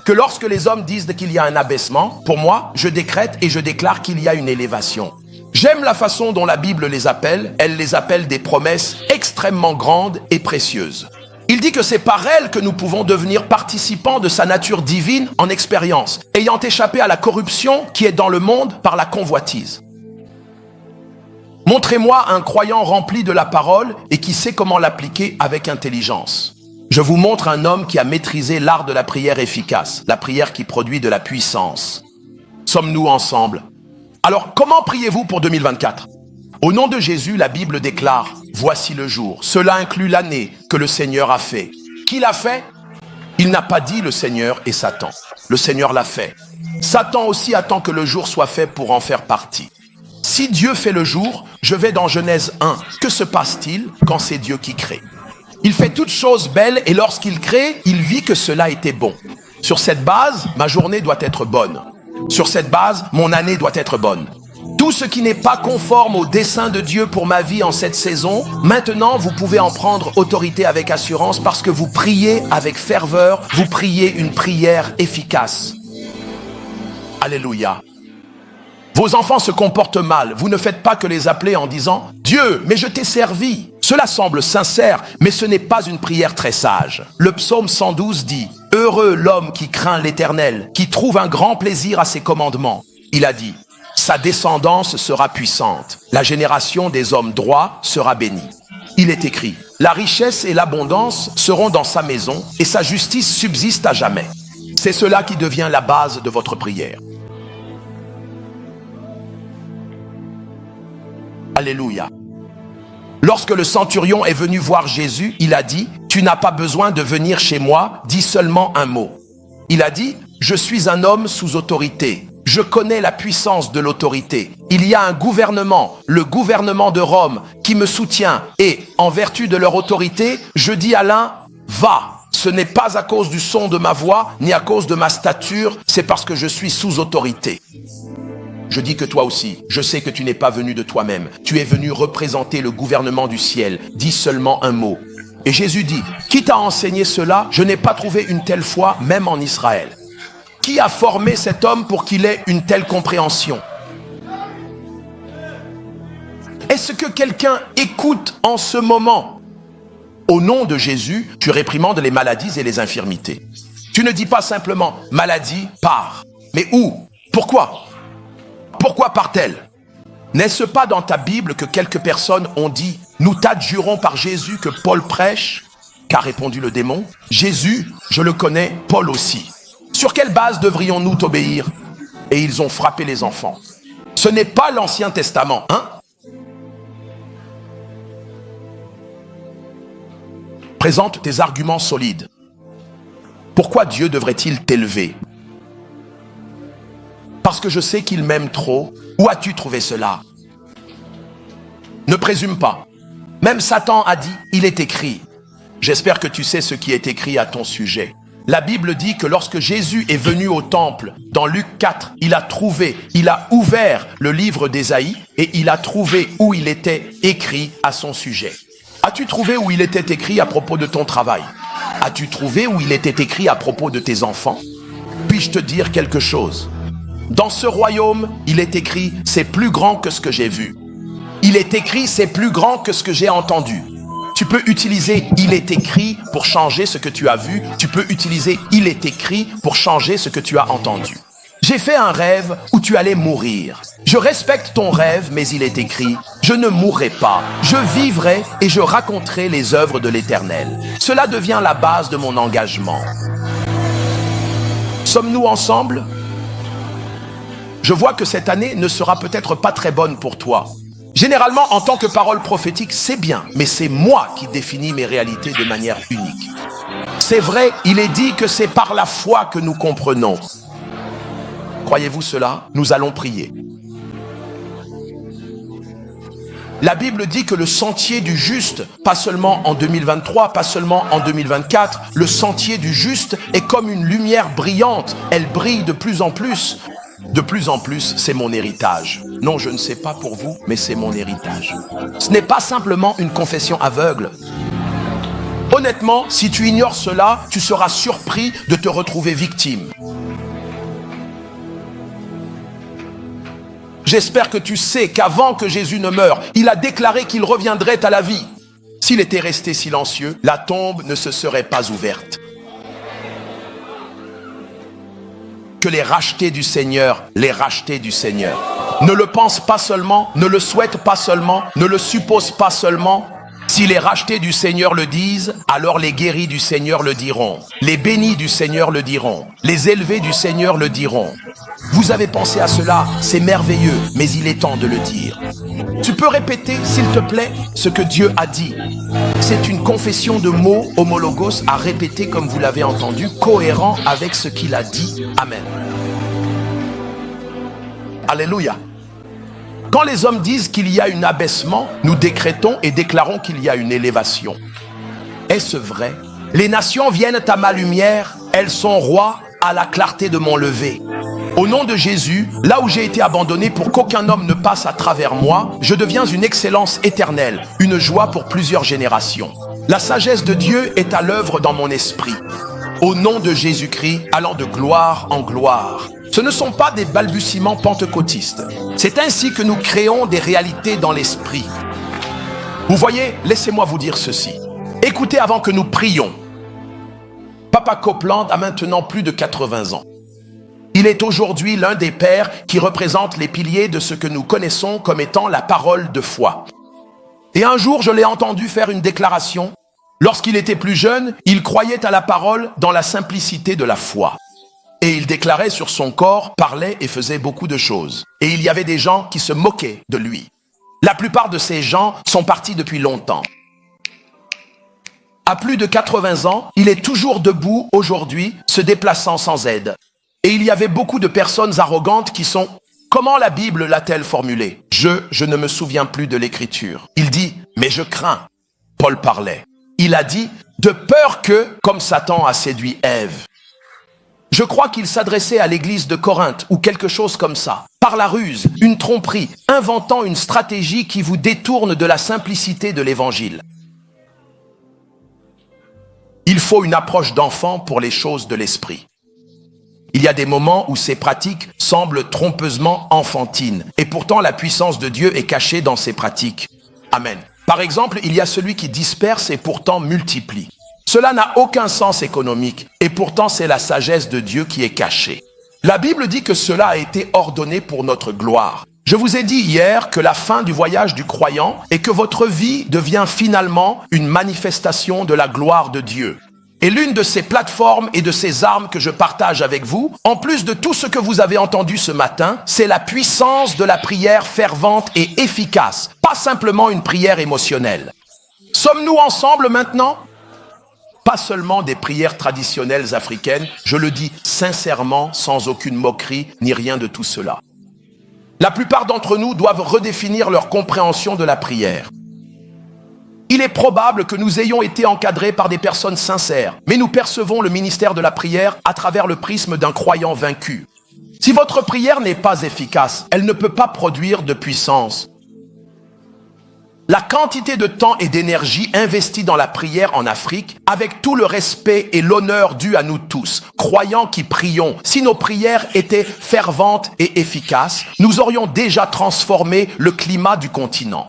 Que lorsque les hommes disent qu'il y a un abaissement, pour moi, je décrète et je déclare qu'il y a une élévation. J'aime la façon dont la Bible les appelle. Elle les appelle des promesses extrêmement grandes et précieuses. Il dit que c'est par elles que nous pouvons devenir participants de sa nature divine en expérience, ayant échappé à la corruption qui est dans le monde par la convoitise. Montrez-moi un croyant rempli de la parole et qui sait comment l'appliquer avec intelligence. Je vous montre un homme qui a maîtrisé l'art de la prière efficace, la prière qui produit de la puissance. Sommes-nous ensemble? Alors, comment priez-vous pour 2024? Au nom de Jésus, la Bible déclare « Voici le jour ». Cela inclut l'année que le Seigneur a fait. Qui l'a fait? Il n'a pas dit le Seigneur et Satan. Le Seigneur l'a fait. Satan aussi attend que le jour soit fait pour en faire partie. Si Dieu fait le jour, je vais dans Genèse 1. Que se passe-t-il quand c'est Dieu qui crée? Il fait toutes choses belles et lorsqu'il crée, il vit que cela était bon. Sur cette base, ma journée doit être bonne. Sur cette base, mon année doit être bonne. Tout ce qui n'est pas conforme au dessein de Dieu pour ma vie en cette saison, maintenant vous pouvez en prendre autorité avec assurance parce que vous priez avec ferveur, vous priez une prière efficace. Alléluia. Vos enfants se comportent mal, vous ne faites pas que les appeler en disant « Dieu, mais je t'ai servi ». Cela semble sincère, mais ce n'est pas une prière très sage. Le psaume 112 dit « Heureux l'homme qui craint l'Éternel, qui trouve un grand plaisir à ses commandements. » Il a dit « Sa descendance sera puissante, la génération des hommes droits sera bénie. » Il est écrit « La richesse et l'abondance seront dans sa maison et sa justice subsiste à jamais. » C'est cela qui devient la base de votre prière. Alléluia. Lorsque le centurion est venu voir Jésus, il a dit « Tu n'as pas besoin de venir chez moi, dis seulement un mot. » Il a dit « Je suis un homme sous autorité. Je connais la puissance de l'autorité. Il y a un gouvernement, le gouvernement de Rome, qui me soutient. Et, en vertu de leur autorité, je dis à l'un « Va ». Ce n'est pas à cause du son de ma voix, ni à cause de ma stature, c'est parce que je suis sous autorité. Je dis que toi aussi, je sais que tu n'es pas venu de toi-même. Tu es venu représenter le gouvernement du ciel. Dis seulement un mot. Et Jésus dit, qui t'a enseigné cela? Je n'ai pas trouvé une telle foi, même en Israël. Qui a formé cet homme pour qu'il ait une telle compréhension? Est-ce que quelqu'un écoute en ce moment? Au nom de Jésus, tu réprimandes les maladies et les infirmités. Tu ne dis pas simplement, maladie, pars. Mais où? Pourquoi? Pourquoi part-elle? N'est-ce pas dans ta Bible que quelques personnes ont dit, nous t'adjurons par Jésus que Paul prêche? Qu'a répondu le démon? Jésus, je le connais, Paul aussi. Sur quelle base devrions-nous t'obéir? Et ils ont frappé les enfants. Ce n'est pas l'Ancien Testament, hein? Présente tes arguments solides. Pourquoi Dieu devrait-il t'élever? Parce que je sais qu'il m'aime trop. Où as-tu trouvé cela? Ne présume pas. Même Satan a dit, il est écrit. J'espère que tu sais ce qui est écrit à ton sujet. La Bible dit que lorsque Jésus est venu au temple, dans Luc 4, il a ouvert le livre d'Ésaïe et il a trouvé où il était écrit à son sujet. As-tu trouvé où il était écrit à propos de ton travail? As-tu trouvé où il était écrit à propos de tes enfants? Puis-je te dire quelque chose? Dans ce royaume, il est écrit, c'est plus grand que ce que j'ai vu. Il est écrit, c'est plus grand que ce que j'ai entendu. Tu peux utiliser « il est écrit » pour changer ce que tu as vu. Tu peux utiliser « il est écrit » pour changer ce que tu as entendu. J'ai fait un rêve où tu allais mourir. Je respecte ton rêve, mais il est écrit, je ne mourrai pas. Je vivrai et je raconterai les œuvres de l'Éternel. Cela devient la base de mon engagement. Sommes-nous ensemble? Je vois que cette année ne sera peut-être pas très bonne pour toi. Généralement, en tant que parole prophétique, c'est bien, mais c'est moi qui définis mes réalités de manière unique. C'est vrai, il est dit que c'est par la foi que nous comprenons. Croyez-vous cela? Nous allons prier. La Bible dit que le sentier du juste, pas seulement en 2023, pas seulement en 2024, le sentier du juste est comme une lumière brillante. Elle brille de plus en plus. De plus en plus, c'est mon héritage. Non, je ne sais pas pour vous, mais c'est mon héritage. Ce n'est pas simplement une confession aveugle. Honnêtement, si tu ignores cela, tu seras surpris de te retrouver victime. J'espère que tu sais qu'avant que Jésus ne meure, il a déclaré qu'il reviendrait à la vie. S'il était resté silencieux, la tombe ne se serait pas ouverte. Que les rachetés du Seigneur, les rachetés du Seigneur. Ne le pense pas seulement, ne le souhaite pas seulement, ne le suppose pas seulement. Si les rachetés du Seigneur le disent, alors les guéris du Seigneur le diront. Les bénis du Seigneur le diront. Les élevés du Seigneur le diront. Vous avez pensé à cela, c'est merveilleux, mais il est temps de le dire. Tu peux répéter, s'il te plaît, ce que Dieu a dit. C'est une confession de mots homologos à répéter comme vous l'avez entendu, cohérent avec ce qu'il a dit. Amen. Alléluia. Quand les hommes disent qu'il y a un abaissement, nous décrétons et déclarons qu'il y a une élévation. Est-ce vrai? Les nations viennent à ma lumière, elles sont rois à la clarté de mon lever. Au nom de Jésus, là où j'ai été abandonné pour qu'aucun homme ne passe à travers moi, je deviens une excellence éternelle, une joie pour plusieurs générations. La sagesse de Dieu est à l'œuvre dans mon esprit. Au nom de Jésus-Christ, allant de gloire en gloire. Ce ne sont pas des balbutiements pentecôtistes. C'est ainsi que nous créons des réalités dans l'esprit. Vous voyez, laissez-moi vous dire ceci. Écoutez avant que nous prions. Papa Copeland a maintenant plus de 80 ans. Il est aujourd'hui l'un des pères qui représentent les piliers de ce que nous connaissons comme étant la parole de foi. Et un jour, je l'ai entendu faire une déclaration. Lorsqu'il était plus jeune, il croyait à la parole dans la simplicité de la foi. Et il déclarait sur son corps, parlait et faisait beaucoup de choses. Et il y avait des gens qui se moquaient de lui. La plupart de ces gens sont partis depuis longtemps. À plus de 80 ans, il est toujours debout aujourd'hui, se déplaçant sans aide. Et il y avait beaucoup de personnes arrogantes qui sont... Comment la Bible l'a-t-elle formulé? Je ne me souviens plus de l'écriture. Il dit, mais je crains. Paul parlait. Il a dit, de peur que, comme Satan a séduit Ève. Je crois qu'il s'adressait à l'église de Corinthe ou quelque chose comme ça, par la ruse, une tromperie, inventant une stratégie qui vous détourne de la simplicité de l'évangile. Il faut une approche d'enfant pour les choses de l'esprit. Il y a des moments où ces pratiques semblent trompeusement enfantines, et pourtant la puissance de Dieu est cachée dans ces pratiques. Amen. Par exemple, il y a celui qui disperse et pourtant multiplie. Cela n'a aucun sens économique, et pourtant c'est la sagesse de Dieu qui est cachée. La Bible dit que cela a été ordonné pour notre gloire. Je vous ai dit hier que la fin du voyage du croyant est que votre vie devient finalement une manifestation de la gloire de Dieu. Et l'une de ces plateformes et de ces armes que je partage avec vous, en plus de tout ce que vous avez entendu ce matin, c'est la puissance de la prière fervente et efficace, pas simplement une prière émotionnelle. Sommes-nous ensemble maintenant ? Pas seulement des prières traditionnelles africaines, je le dis sincèrement, sans aucune moquerie, ni rien de tout cela. La plupart d'entre nous doivent redéfinir leur compréhension de la prière. Il est probable que nous ayons été encadrés par des personnes sincères, mais nous percevons le ministère de la prière à travers le prisme d'un croyant vaincu. Si votre prière n'est pas efficace, elle ne peut pas produire de puissance. La quantité de temps et d'énergie investie dans la prière en Afrique, avec tout le respect et l'honneur dû à nous tous, croyants qui prions, si nos prières étaient ferventes et efficaces, nous aurions déjà transformé le climat du continent.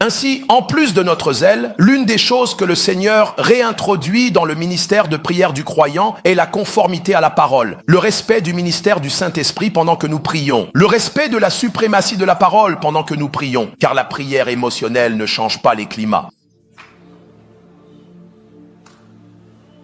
Ainsi, en plus de notre zèle, l'une des choses que le Seigneur réintroduit dans le ministère de prière du croyant est la conformité à la parole, le respect du ministère du Saint-Esprit pendant que nous prions, le respect de la suprématie de la parole pendant que nous prions, car la prière émotionnelle ne change pas les climats.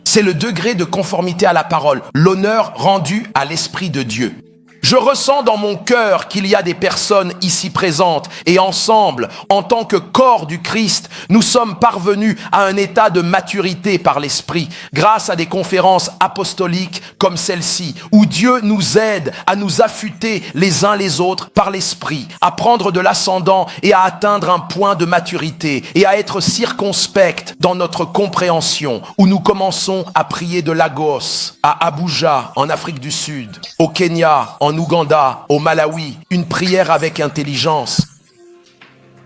C'est le degré de conformité à la parole, l'honneur rendu à l'Esprit de Dieu. Je ressens dans mon cœur qu'il y a des personnes ici présentes et ensemble, en tant que corps du Christ, nous sommes parvenus à un état de maturité par l'Esprit, grâce à des conférences apostoliques comme celle-ci, où Dieu nous aide à nous affûter les uns les autres par l'Esprit, à prendre de l'ascendant et à atteindre un point de maturité et à être circonspect dans notre compréhension, où nous commençons à prier de Lagos, à Abuja, en Afrique du Sud, au Kenya, en Ouganda, au Malawi, une prière avec intelligence.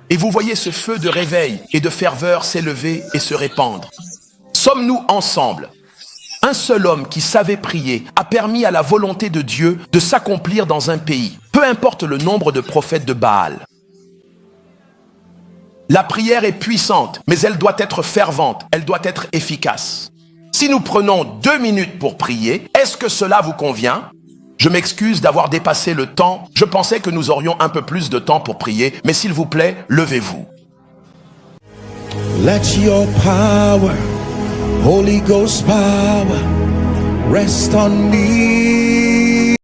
Et vous voyez ce feu de réveil et de ferveur s'élever et se répandre. Sommes-nous ensemble? Un seul homme qui savait prier a permis à la volonté de Dieu de s'accomplir dans un pays, peu importe le nombre de prophètes de Baal. La prière est puissante, mais elle doit être fervente, elle doit être efficace. Si nous prenons 2 minutes pour prier, est-ce que cela vous convient? Je m'excuse d'avoir dépassé le temps. Je pensais que nous aurions un peu plus de temps pour prier, mais s'il vous plaît, levez-vous. Let your power, Holy Ghost power, rest on me.